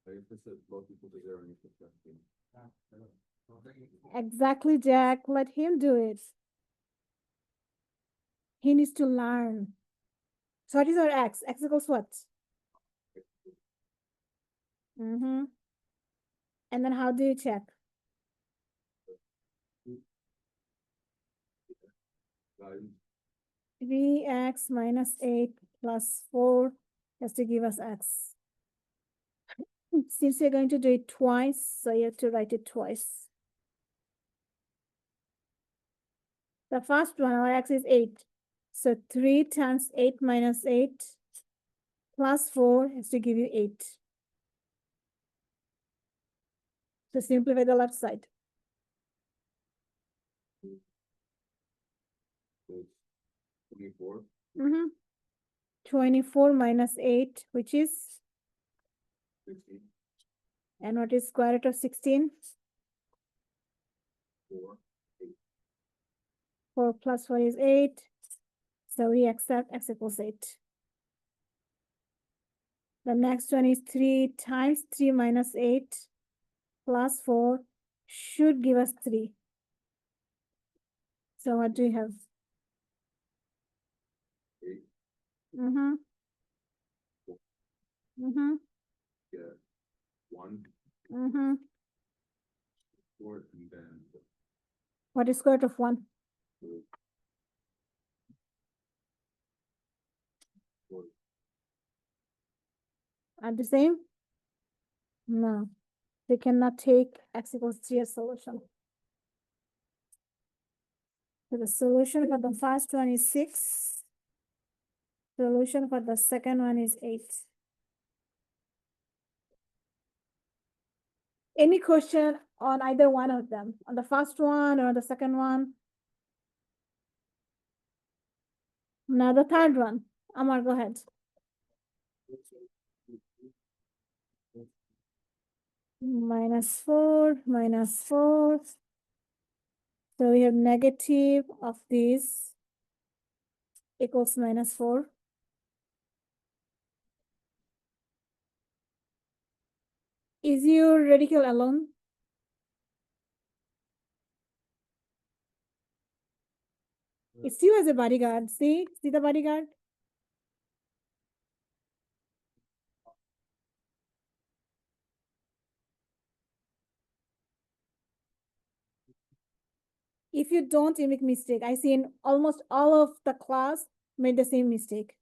I guess this is both equal to 0 and equal to 17. Exactly, Jack. Let him do it. He needs to learn. So what is our x? X equals what? Mm-hmm. And then how do you check? 3x minus 8 plus 4 has to give us x. Since you're going to do it twice, so you have to write it twice. The first one, our x is 8. So 3 times 8 minus 8 plus 4 has to give you 8. So simplify the left side. So it's 24. 24 minus 8, which is, 16, and what is square root of 16? 4, 8. 4 plus 4 is 8. So we accept x equals 8. The next one is 3 times 3 minus 8 plus 4 should give us 3. So what do you have? 8. Mm-hmm. Mm-hmm. Yeah. 1, Mm-hmm. 4, and then What is square root of 1? 4. Are the same? No. They cannot take x equals 3 as solution. So the solution for the first one is 6. Solution for the second one is 8. Any question on either one of them? On the first one or the second one? Now the third one. Amar, go ahead. Minus 4, minus 4. So we have negative of this equals minus 4. Is your radical alone? It's you as a bodyguard. See the bodyguard? If you don't, you make mistake. I see in almost all of the class made the same mistake.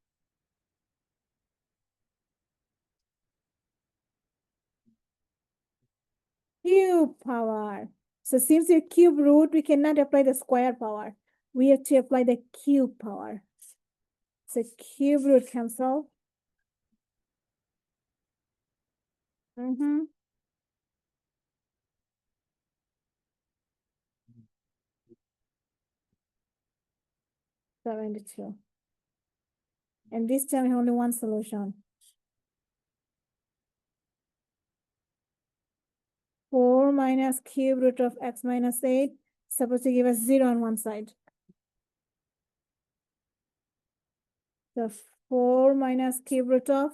Cube power. So since you cube root, we cannot apply the square power. We have to apply the cube power. So cube root cancel. 72. And this time only one solution. 4 minus cube root of x minus 8, supposed to give us 0 on one side. So 4 minus cube root of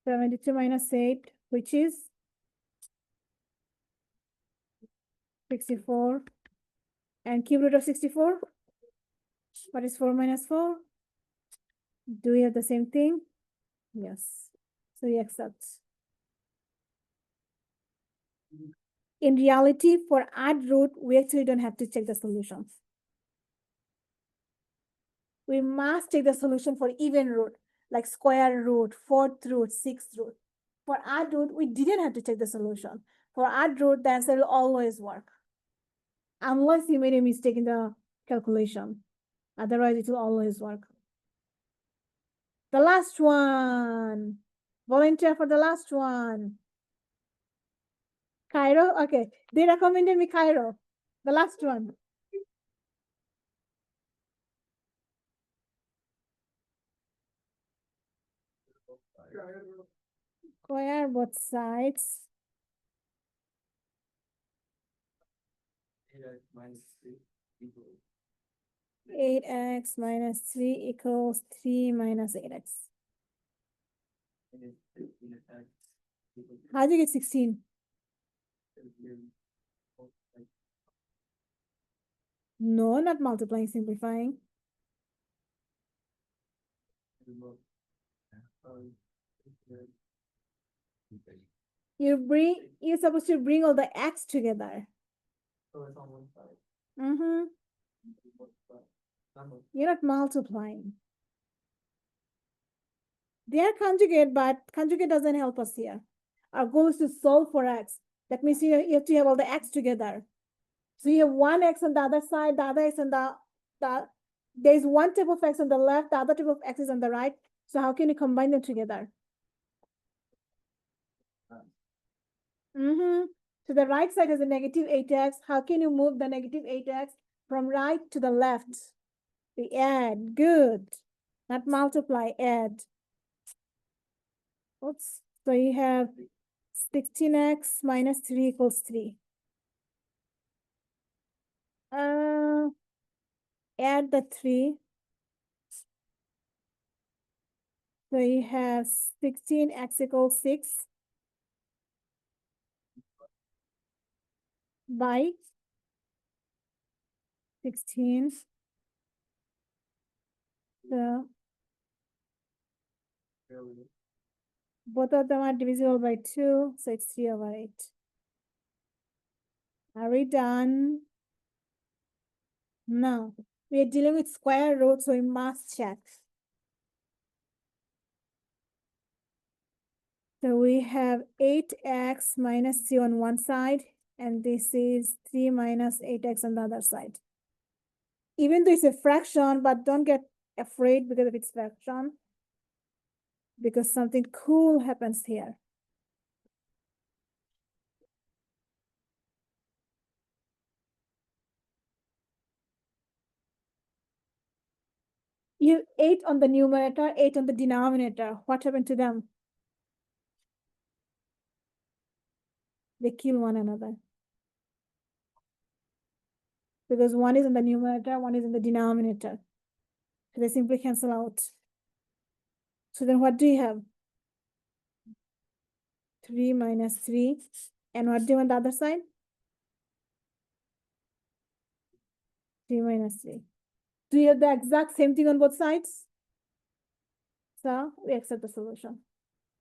72 minus 8, which is 64. And cube root of 64? What is 4 minus 4? Do we have the same thing? Yes. So we accept. In reality, for add root, we actually don't have to check the solutions. We must take the solution for even root, like square root, fourth root, sixth root. For add root, we didn't have to check the solution. For add root, the answer will always work. Unless you made a mistake in the calculation. Otherwise, it will always work. The last one. Volunteer for the last one. Cairo? Okay. They recommended me Cairo. The last one. Square both sides. 8x minus 3 equals 3 minus 8x. How do you get 16? No, not multiplying, simplifying. You're supposed to bring all the x together. So it's on one side. You're not multiplying. They are conjugate, but conjugate doesn't help us here. Our goal is to solve for x. That means you have to have all the x together. So you have one x on the other side, the other x on there's one type of x on the left, the other type of x is on the right. So how can you combine them together? So the right side is a negative 8x. How can you move the negative 8x from right to the left? We add. Good. Not multiply, add. Oops. So you have 16x minus 3 equals 3. Add the 3. So you have 16x equals 6 by 16. So both of them are divisible by 2, so it's 3/8. Are we done? No. We are dealing with square root, so we must check. So we have 8x minus 3 on one side, and this is 3 minus 8x on the other side. Even though it's a fraction, but don't get afraid because of its fraction, because something cool happens here. You have 8 on the numerator, 8 on the denominator. What happened to them? They kill one another. Because one is in the numerator, one is in the denominator. So they simply cancel out. So then what do you have? 3 minus 3. And what do you on the other side? 3 minus 3. Do you have the exact same thing on both sides? So we accept the solution.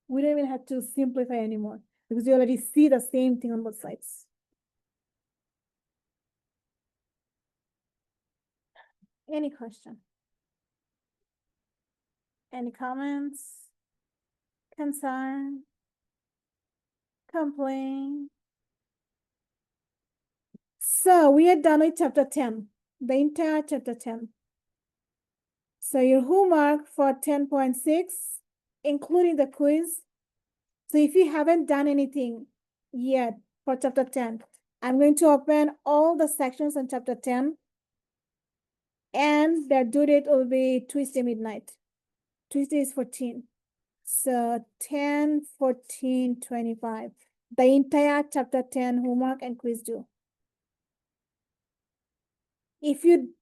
We don't even have to simplify anymore because we already see the same thing on both sides. Any question? Any comments? Concern? Complaint? So we are done with chapter 10, the entire chapter 10. So your homework for 10.6, including the quiz. So if you haven't done anything yet for chapter 10, I'm going to open all the sections on chapter 10, and their due date will be Tuesday midnight. Tuesday is 14. So 10, 14, 25. The entire chapter 10 homework and quiz due. If you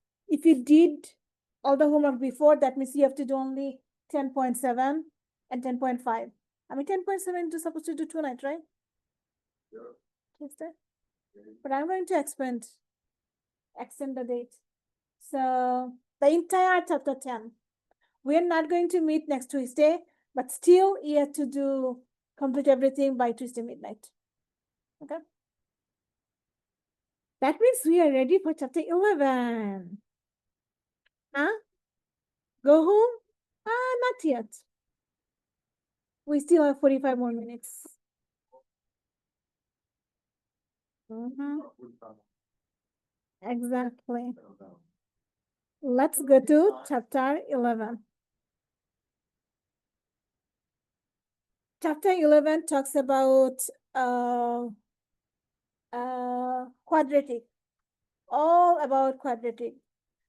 did all the homework before, that means you have to do only 10.7 and 10.5. I mean 10.7 is supposed to do tonight, right? Yeah. Tuesday. But I'm going to extend the date. So the entire chapter 10. We're not going to meet next Tuesday, but still you have to complete everything by Tuesday midnight. Okay. That means we are ready for chapter 11. Huh? Go home? Not yet. We still have 45 more minutes. Exactly. Let's go to chapter 11. Chapter 11 talks about quadratic, all about quadratic.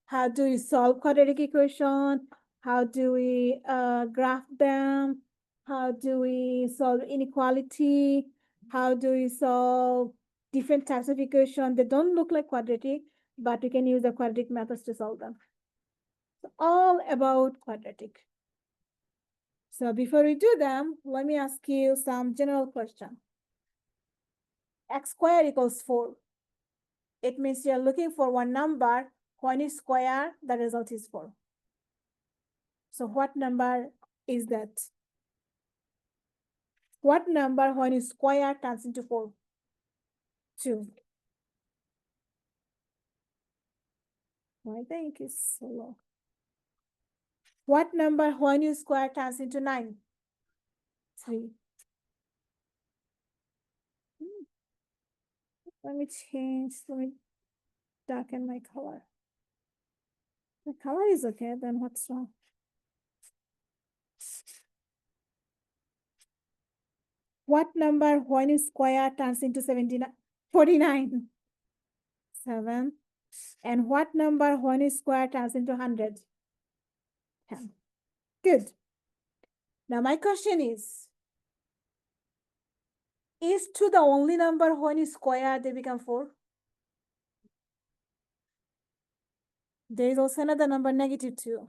How do we solve quadratic equation? How do we graph them? How do we solve inequality? How do we solve different types of equation? They don't look like quadratic, but we can use the quadratic methods to solve them. So all about quadratic. So before we do them, let me ask you some general question. X squared equals 4. It means you're looking for one number. When you square, the result is 4. So what number is that? What number when you square turns into 4? 2. I think it's so low. What number when you square turns into 9? 3. Let me darken my color. The color is okay, then what's wrong? What number when you square turns into 49? 7. And what number when you square turns into 100? 10. Good. Now my question is 2 the only number when you square they become 4? There is also another number, -2.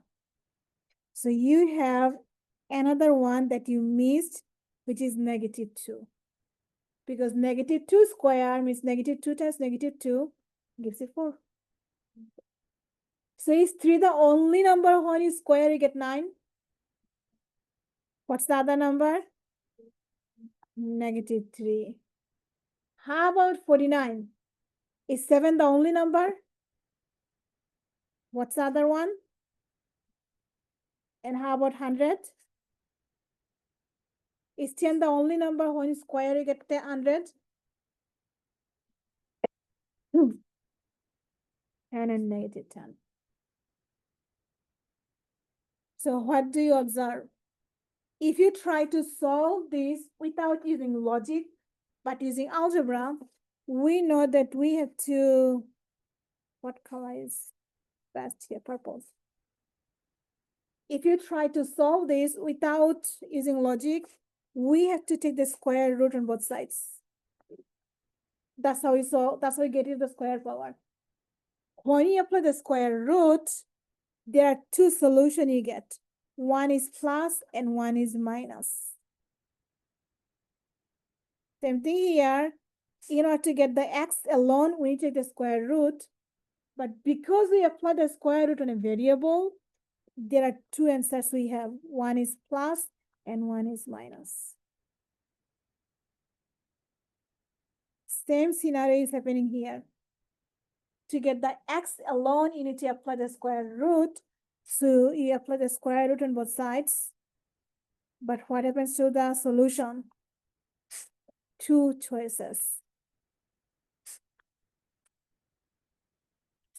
So you have another one that you missed, which is -2. Because -2 square means -2 times -2 gives you 4. So is 3 the only number when you square you get 9? What's the other number? -3. How about 49? Is 7 the only number? What's the other one? And how about 100? Is 10 the only number when you square you get 100? And a -10. So what do you observe? If you try to solve this without using logic, but using algebra, we know that we have to, what color is best here? Purple. If you try to solve this without using logic, we have to take the square root on both sides. That's how we solve, that's how we get the square power. When you apply the square root, there are 2 solutions you get. One is plus and one is minus. Same thing here. In order to get the x alone, we take the square root. But because we apply the square root on a variable, there are 2 answers we have. One is plus and one is minus. Same scenario is happening here. to get the x alone, you need to apply the square root. So you apply the square root on both sides. But what happens to the solution? Two choices.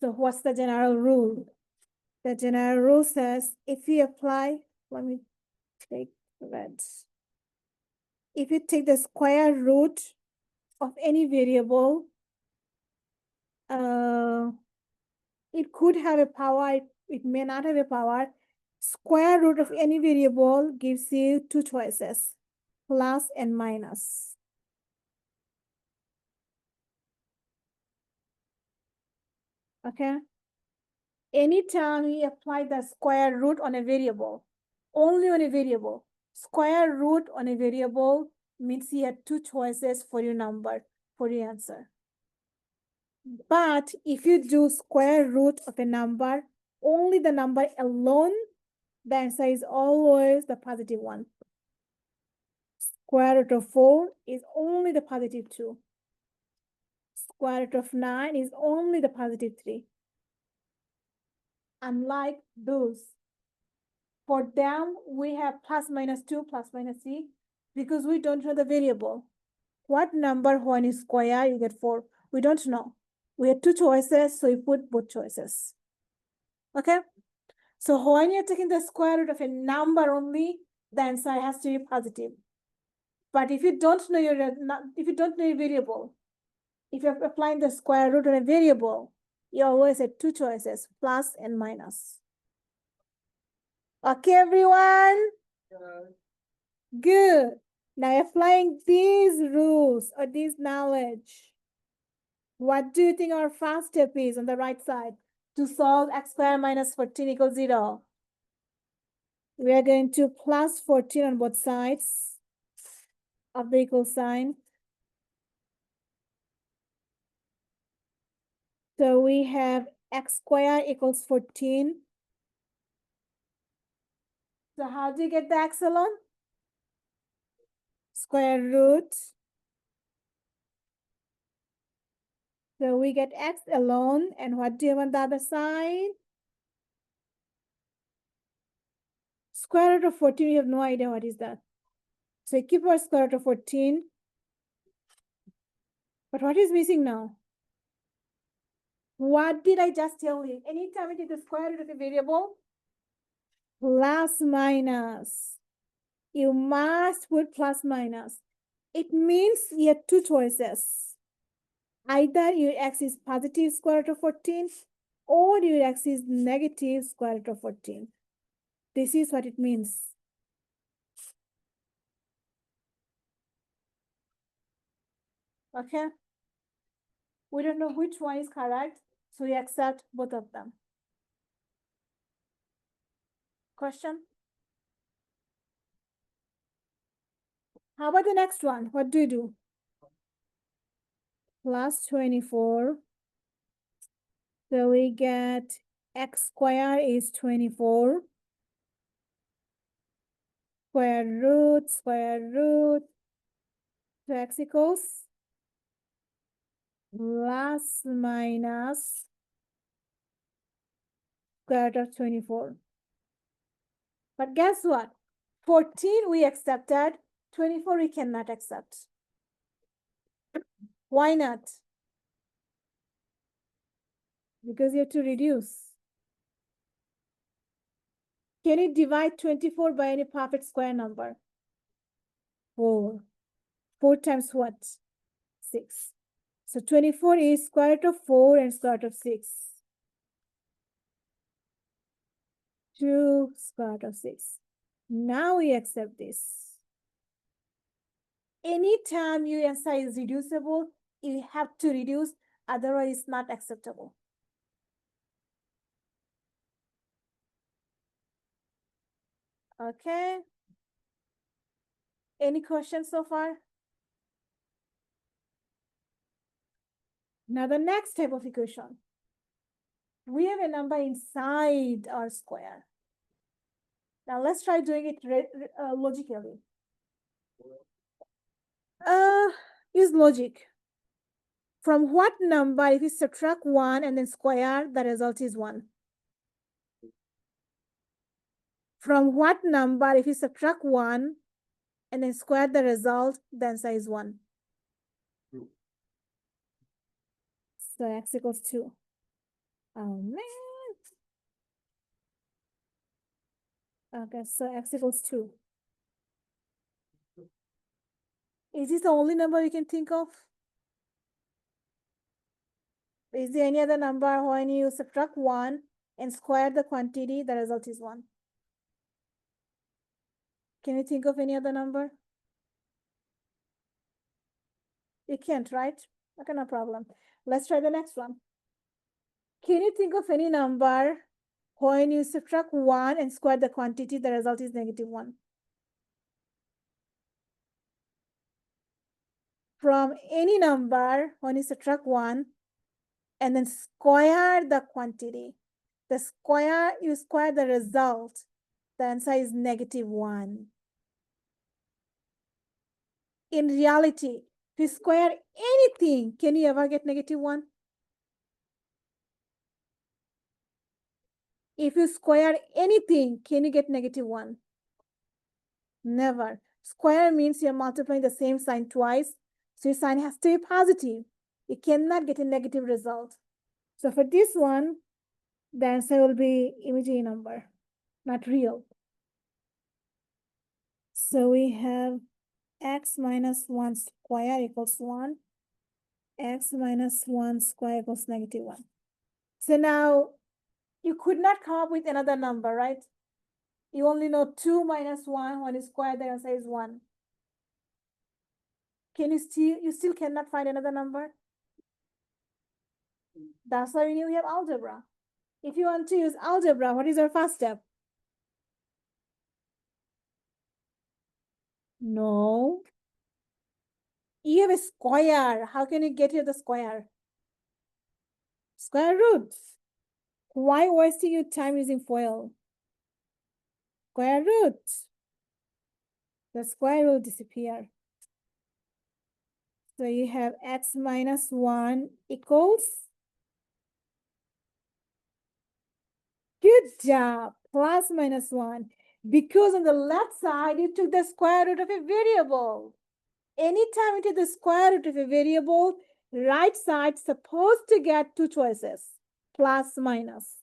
So what's the general rule? The general rule says if you apply, let me take red. If you take the square root of any variable, it could have a power, it may not have a power. Square root of any variable gives you two choices, plus and minus. Okay. Anytime you apply the square root on a variable, only on a variable, square root on a variable means you have two choices for your number, for your answer. But if you do square root of a number, only the number alone, the answer is always the positive one. Square root of 4 is only the positive 2. Square root of 9 is only the positive 3. Unlike those, for them, we have plus minus 2, plus minus 3, because we don't know the variable. What number when you square, you get 4? We don't know. We have two choices, so we put both choices. Okay? So when you're taking the square root of a number only, the answer has to be positive. But if you don't know your variable, if you're applying the square root on a variable, you always have two choices, plus and minus. Okay, everyone? Good. Now applying these rules or this knowledge, what do you think our first step is on the right side to solve x squared minus 14 equals 0? We are going to plus 14 on both sides of the equal sign. So we have x squared equals 14. So how do you get the x alone? Square root. So we get x alone. And what do you have on the other side? Square root of 14, we have no idea what is that. So keep our square root of 14. But what is missing now? What did I just tell you? Anytime it is the square root of a variable, plus minus. You must put plus minus. It means you have two choices. Either your x is positive square root of 14 or your x is negative square root of 14. This is what it means. Okay? We don't know which one is correct, so we accept both of them. Question? How about the next one? What do you do? Plus 24. So we get x squared is 24. Square root, so x equals plus minus square root of 24. But guess what? 14 we accepted, 24 we cannot accept. Why not? Because you have to reduce. Can you divide 24 by any perfect square number? 4. 4 times what? 6. So 24 is square root of 4 and square root of 6. 2 square root of 6. Now we accept this. Anytime your answer is reducible, you have to reduce, otherwise it's not acceptable. Okay. Any questions so far? Now the next type of equation. We have a number inside our square. Now let's try doing it logically. Use logic. From what number, if you subtract 1 and then square, the result is 1? From what number, if you subtract 1 and then square the result, the answer is 1. So x equals 2. Oh, man. Okay, so x equals 2. Is this the only number you can think of? Is there any other number when you subtract 1 and square the quantity, the result is 1? Can you think of any other number? You can't, right? Okay, no problem. Let's try the next one. Can you think of any number when you subtract 1 and square the quantity, the result is -1? From any number, when you subtract 1 and then square the quantity, you square the result, the answer is -1. In reality, if you square anything, can you ever get -1? If you square anything, can you get -1? Never. Square means you're multiplying the same sign twice, so your sign has to be positive. You cannot get a negative result. So for this one, the answer will be imaginary number, not real. So we have x minus 1 square equals 1. X minus 1 square equals -1. So now you could not come up with another number, right? You only know 2 minus 1. When you square, the answer is 1. You still cannot find another number? That's why we have algebra. If you want to use algebra, what is our first step? No. You have a square. How can you get here the square? Square root. Why wasting your time using FOIL? Square root. The square will disappear. So you have x minus 1 equals. Good job. Plus minus 1. Because on the left side, you took the square root of a variable. Anytime you take the square root of a variable, right side supposed to get two choices, plus, minus.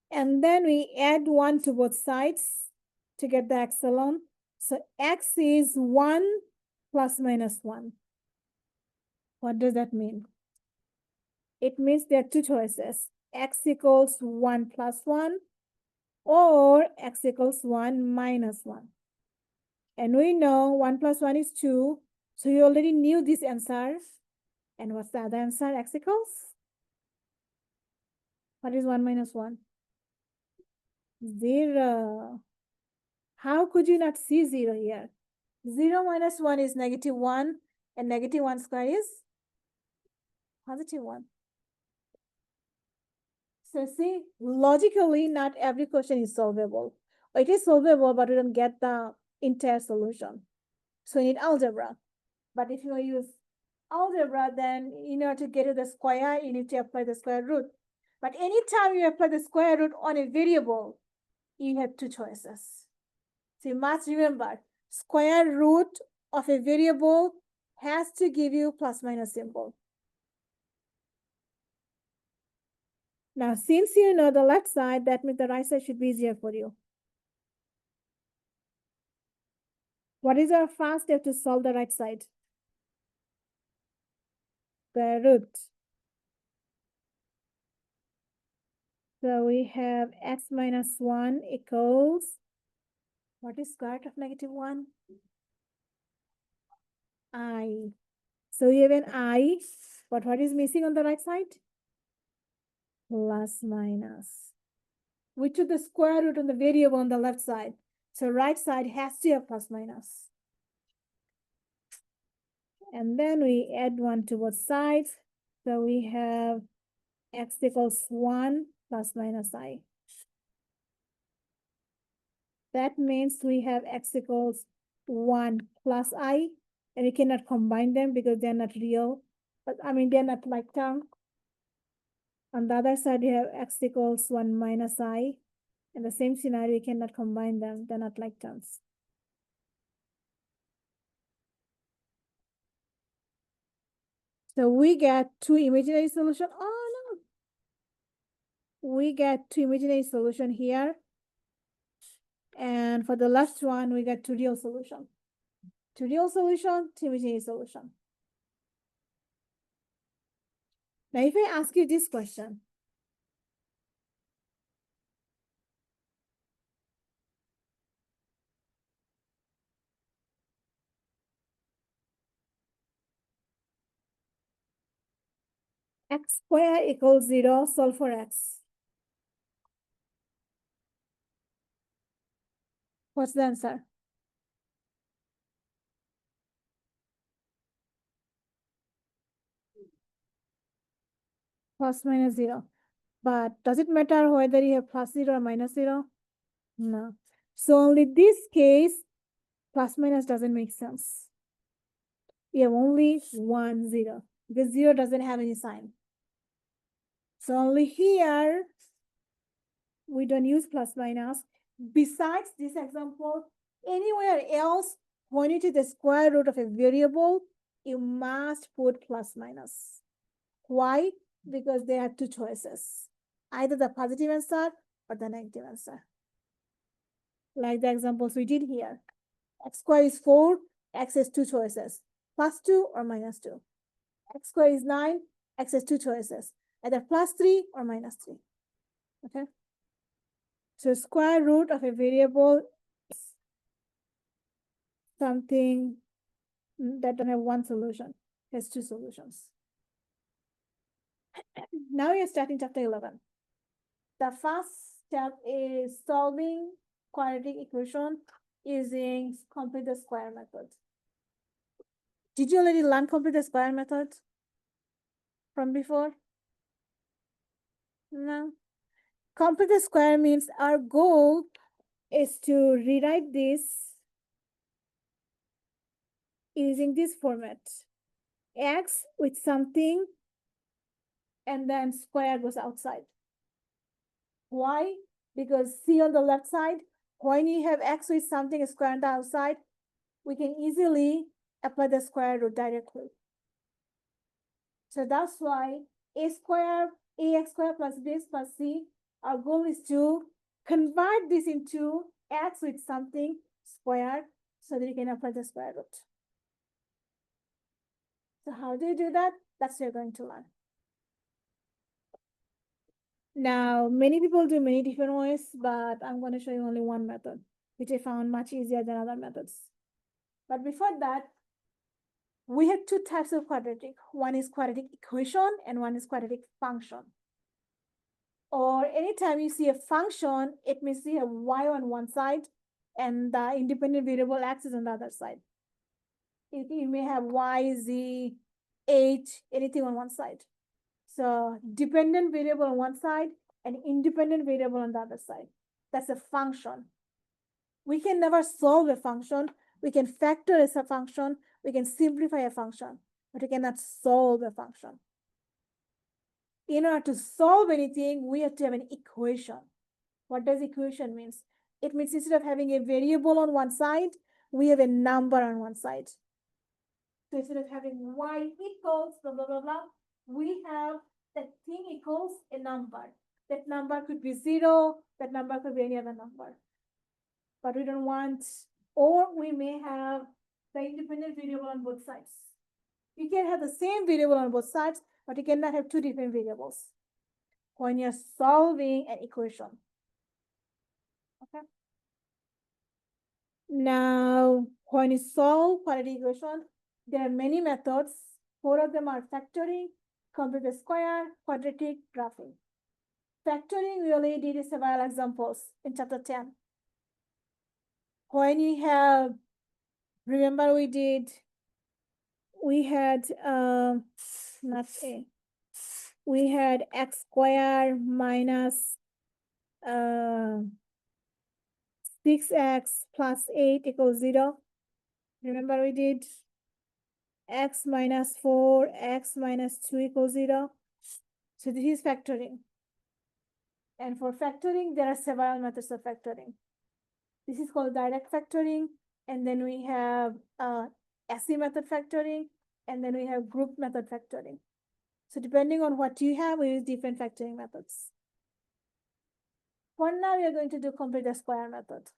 And then we add 1 to both sides to get the epsilon. So x is 1 plus minus 1. What does that mean? It means there are two choices. X equals 1 plus 1 or x equals 1 minus 1. And we know 1 plus 1 is 2. So you already knew this answer. And what's the other answer? X equals? What is 1 minus 1? 0. How could you not see 0 here? 0 minus 1 is -1, and -1 square is +1. So see, logically, not every question is solvable. It is solvable, but we don't get the entire solution. So we need algebra. But if you use algebra, then in order to get to the square, you need to apply the square root. But anytime you apply the square root on a variable, you have two choices. So you must remember, square root of a variable has to give you plus minus symbol. Now, since you know the left side, that means the right side should be easier for you. What is our first step to solve the right side? Square root. So we have x minus 1 equals, what is square root of -1? I. So we have an I, but what is missing on the right side? Plus minus. We took the square root on the variable on the left side. So right side has to have plus minus. And then we add 1 to both sides. So we have x equals 1 plus minus I. That means we have x equals 1 plus I and you cannot combine them because they're not real, but I mean, they're not like term. On the other side, you have x equals 1 minus I. In the same scenario, you cannot combine them. They're not like terms. So we get two imaginary solution. Oh no. We get two imaginary solution here. And for the last one, we get two real solution. Two real solution, two imaginary solution. Now, if I ask you this question, x squared equals 0, solve for x. What's the answer? Plus minus 0. But does it matter whether you have plus 0 or minus 0? No. So only this case, plus minus doesn't make sense. We have only 1, 0. Because 0 doesn't have any sign. So only here, we don't use plus minus. Besides this example, anywhere else, when it is the square root of a variable, you must put plus minus. Why? Because they have two choices, either the positive answer or the negative answer. Like the examples we did here. X squared is 4, x has two choices, plus 2 or minus 2. X squared is 9, x has two choices, either plus 3 or minus 3. Okay? So square root of a variable is something that don't have one solution, has two solutions. Now you're starting chapter 11. The first step is solving quadratic equation using complete the square method. Did you already learn complete the square method from before? No. Complete the square means our goal is to rewrite this using this format. X with something and then square goes outside. Why? Because see on the left side, when you have x with something a square on the outside, we can easily apply the square root directly. So that's why ax squared plus bx plus c, our goal is to convert this into x with something squared so that you can apply the square root. So how do you do that? That's what you're going to learn. Now, many people do many different ways, but I'm going to show you only one method, which I found much easier than other methods. But before that, we have two types of quadratic. One is quadratic equation and one is quadratic function. Or anytime you see a function, it means you have y on one side and the independent variable x is on the other side. You may have y, z, h, anything on one side. So dependent variable on one side and independent variable on the other side. That's a function. We can never solve a function. We can factor as a function. We can simplify a function, but we cannot solve a function. In order to solve anything, we have to have an equation. What does equation mean? It means instead of having a variable on one side, we have a number on one side. So instead of having y equals blah, blah, blah, blah, we have that thing equals a number. That number could be 0, that number could be any other number. But we don't want, or we may have the independent variable on both sides. You can have the same variable on both sides, but you cannot have two different variables when you're solving an equation. Okay. Now, when you solve quadratic equation, there are many methods. 4 of them are factoring, complete the square, quadratic, graphing. Factoring, we already did several examples in chapter 10. When you have, remember we had, not A, we had x squared minus 6x plus 8 equals 0. Remember we did? x minus 4, x minus 2 equals 0. So this is factoring. And for factoring, there are several methods of factoring. This is called direct factoring. And then we have SE method factoring. And then we have group method factoring. So depending on what you have, we use different factoring methods. For now, we are going to do complete the square method.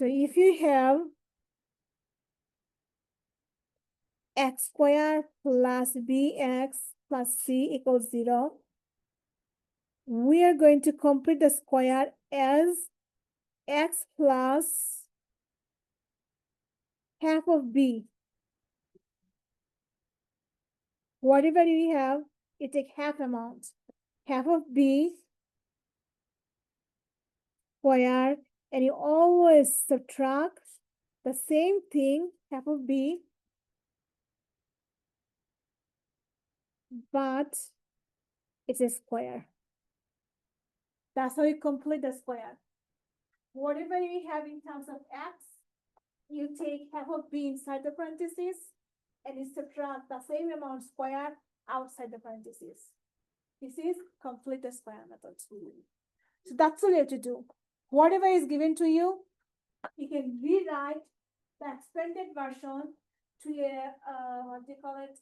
So if you have x squared plus bx plus c equals 0, we are going to complete the square as x plus half of b. Whatever we have, you take half amount. Half of b squared, and you always subtract the same thing, half of b, but it's a square. That's how you complete the square. Whatever you have in terms of x, you take half of b inside the parentheses, and you subtract the same amount squared outside the parentheses. This is complete the square method. So that's all you have to do. Whatever is given to you, you can rewrite the expanded version to a, what do you call it,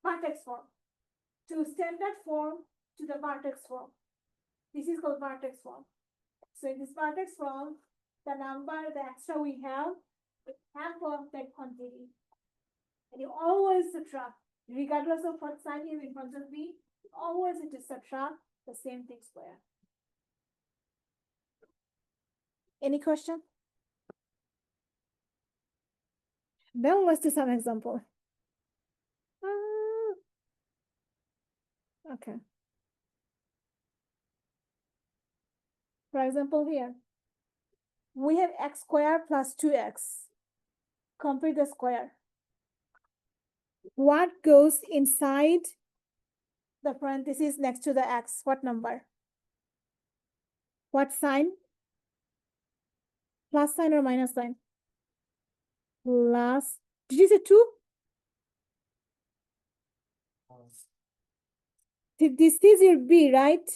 vertex form, to standard form to the vertex form. This is called vertex form. So in this vertex form, the number, the extra we have, is half of that quantity. And you always subtract, regardless of what sign you have in front of me, you always have to subtract the same thing square. Any question? Then let's do some example. Okay. For example, here, we have x squared plus 2x. Complete the square. What goes inside the parentheses next to the x? What number? What sign? Plus sign or minus sign? Plus. Did you say 2? This is your b, right?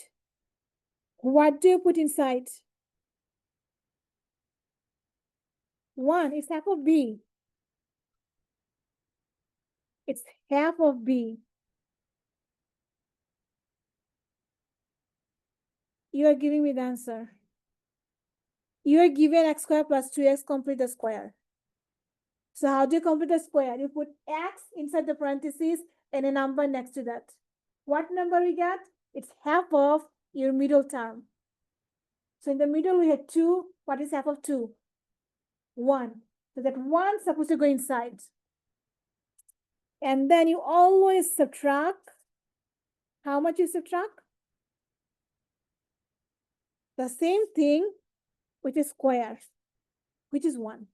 What do you put inside? 1. It's half of b. It's half of b. You are giving me the answer. You are given x squared plus 2x, complete the square. So how do you complete the square? You put x inside the parentheses and a number next to that. What number we get? It's half of your middle term. So in the middle we had 2. What is half of 2? 1. So that 1 is supposed to go inside. And then you always subtract. How much you subtract? The same thing, which is square, which is 1.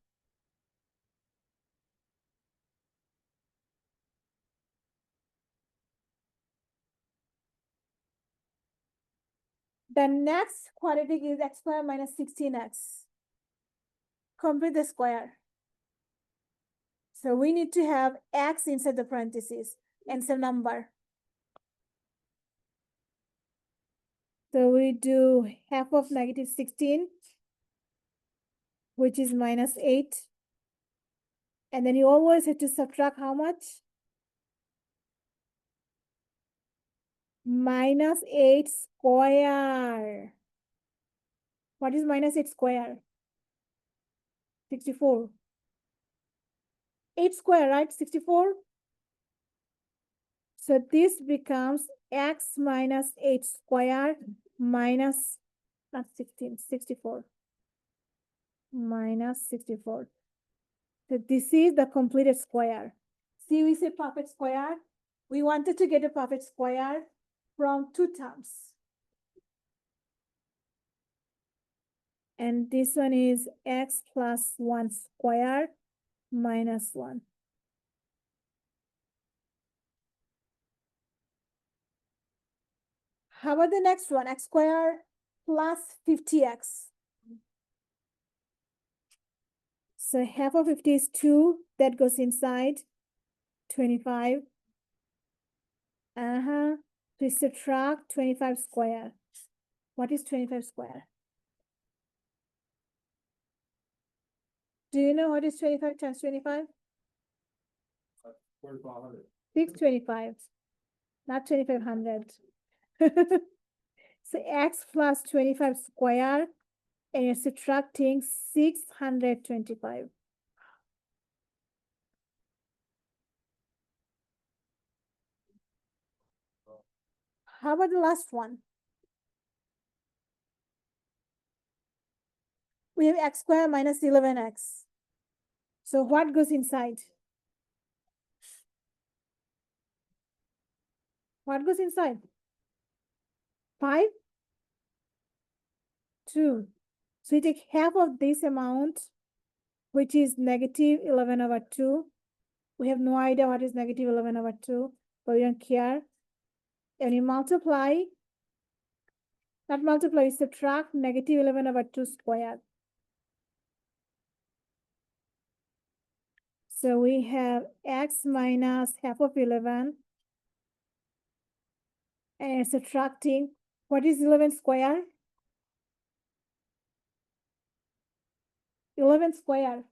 The next quadratic is x squared minus 16x. Complete the square. So we need to have x inside the parentheses and some number. So we do half of negative 16, which is minus 8. And then you always have to subtract how much? Minus 8 square. What is minus 8 square? 64. 8 square, right? 64. So this becomes x minus 8 square minus, not 16, 64. Minus 64. So this is the completed square. See, we say perfect square. We wanted to get a perfect square from 2 terms. And this one is x plus 1 square minus 1. How about the next one? X squared plus 50x. So half of 50 is 2. That goes inside 25. We subtract 25 square. What is 25 square? Do you know what is 25 times 25? 4,500. 625, not 2500. So x plus 25 square, and you're subtracting 625. How about the last one? We have x squared minus 11x. So what goes inside? What goes inside? 5? 2. So you take half of this amount, which is negative 11 over 2. We have no idea what is negative 11 over 2, but we don't care. And you multiply, not multiply, you subtract negative 11 over 2 squared. So we have x minus half of 11, and subtracting, what is 11 square? 11 square.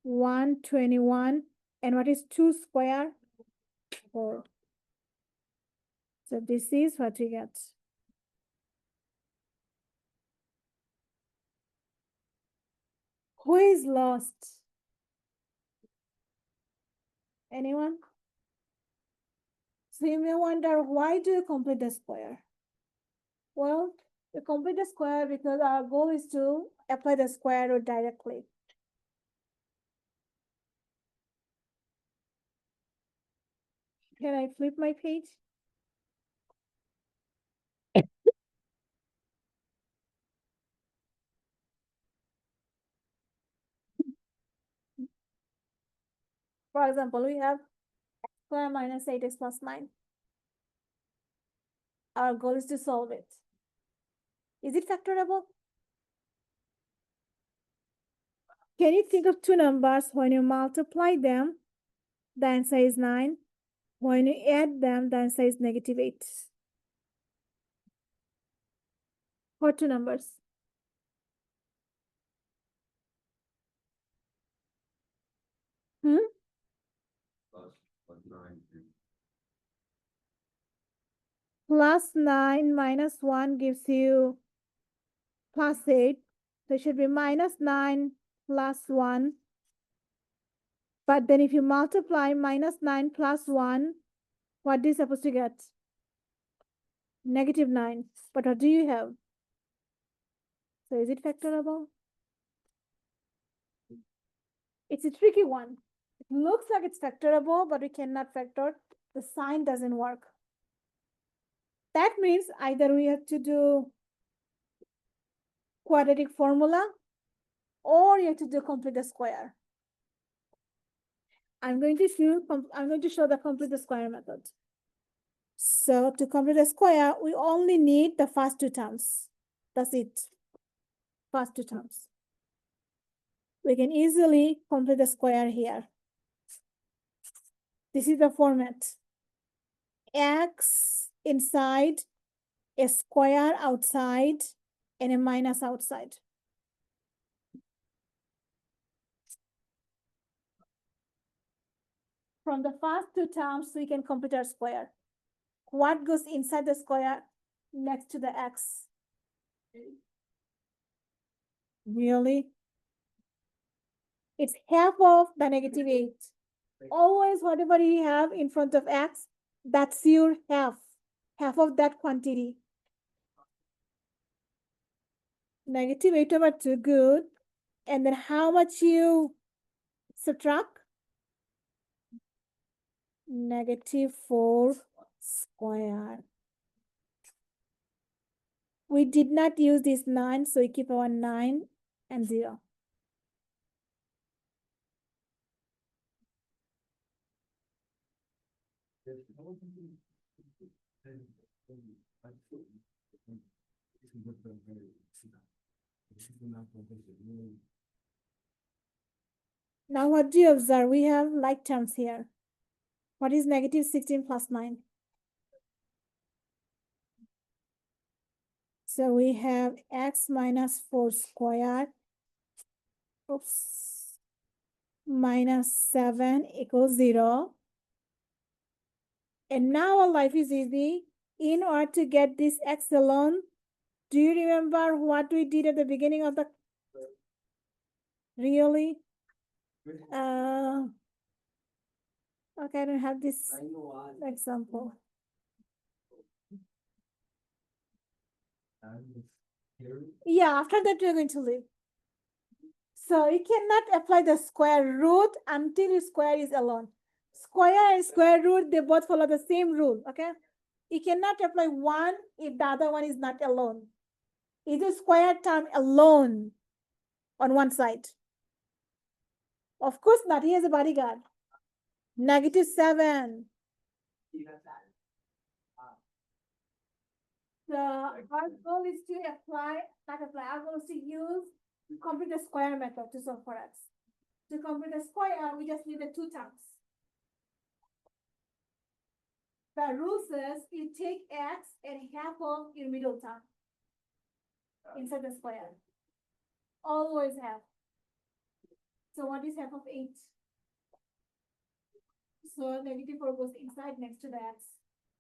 121. And what is 2 square? 4. So this is what we get. Who is lost? Anyone? So you may wonder, why do you complete the square? Well, you complete the square because our goal is to apply the square root directly. Can I flip my page? For example, we have x squared minus 8x plus 9. Our goal is to solve it. Is it factorable? Can you think of two numbers when you multiply them, the answer is 9. When you add them, the answer is negative 8. What two numbers? Plus 9 minus 1 gives you plus 8. So it should be minus 9 plus 1. But then if you multiply minus 9 plus 1, what are you supposed to get? Negative 9. But what do you have? So is it factorable? It's a tricky one. It looks like it's factorable, but we cannot factor. The sign doesn't work. That means either we have to do quadratic formula, or you have to do complete the square. I'm going to show the complete the square method. So to complete the square, we only need the first two terms. That's it. First two terms. We can easily complete the square here. This is the format. X inside, a square outside, and a minus outside. From the first two terms, we can complete our square. What goes inside the square next to the x? Really? It's half of the negative 8. Always whatever you have in front of x, that's your half. Half of that quantity. Negative 8 over 2, good. And then how much you subtract? Negative 4 square. We did not use this 9, so we keep our 9 and 0. Now what do you observe? We have like terms here. What is negative 16 plus 9? So we have x minus 4 squared, oops, minus 7 equals 0. And now our life is easy. In order to get this x alone, do you remember what we did at the beginning of the, really? Okay, I don't have this example. Yeah, after that we're going to leave. So you cannot apply the square root until your square is alone. Square and square root, they both follow the same rule, okay? You cannot apply one if the other one is not alone. Is the square term alone on one side? Of course not. He has a bodyguard. Negative 7. So our goal is to our goal is to use complete the square method to solve for x. To complete the square, we just need the two terms. The rule says you take x and half of your middle term inside the square. Always half. So what is half of 8? So negative 4 goes inside next to the x,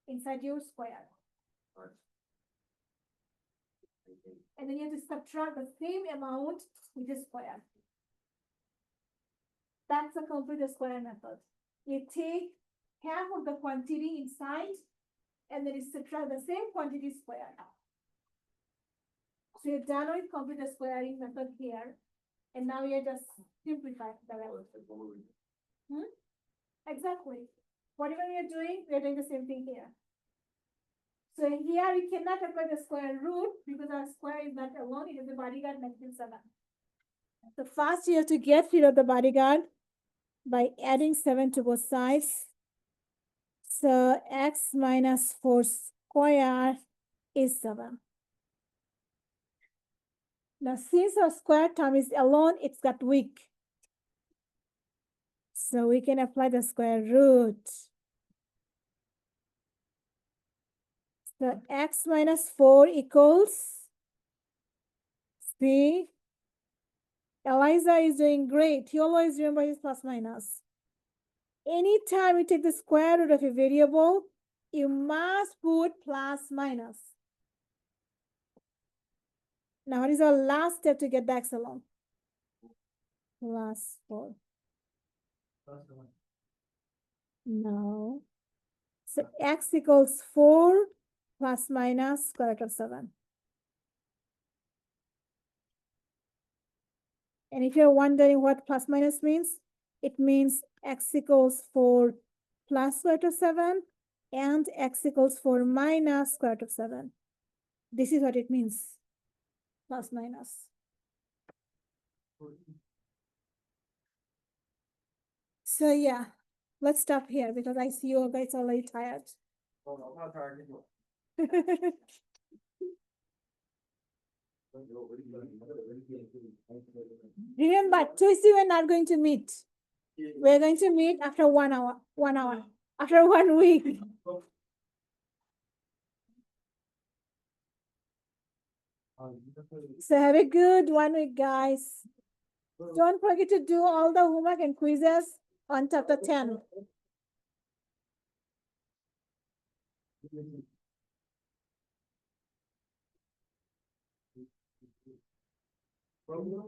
inside your square. And then you have to subtract the same amount with the square. That's the complete square method. You take half of the quantity inside and then you subtract the same quantity squared. So you're done with complete squaring method here. And now you're just simplifying the rest. Exactly. Whatever you're doing, we're doing the same thing here. So here we cannot apply the square root because our square is not alone, it is the bodyguard negative 7. So first you have to get rid of the bodyguard by adding 7 to both sides. So x minus 4 squared is 7. Now since our square term is alone, it's got weak. So we can apply the square root. So x minus 4 equals, see, Eliza is doing great. He always remember his plus minus. Anytime you take the square root of a variable, you must put plus minus. Now what is our last step to get the x alone? Plus 4. No. So x equals 4 plus minus square root of 7. And if you're wondering what plus minus means, it means x equals 4 plus square root of 7 and x equals 4 minus square root of 7. This is what it means, plus minus. So yeah, let's stop here because I see you guys are already tired. Oh, no, I'm not tired anymore. Remember, Tuesday we're not going to meet. We're going to meet after 1 hour, after 1 week. So have a good 1 week, guys. Don't forget to do all the homework and quizzes on chapter 10.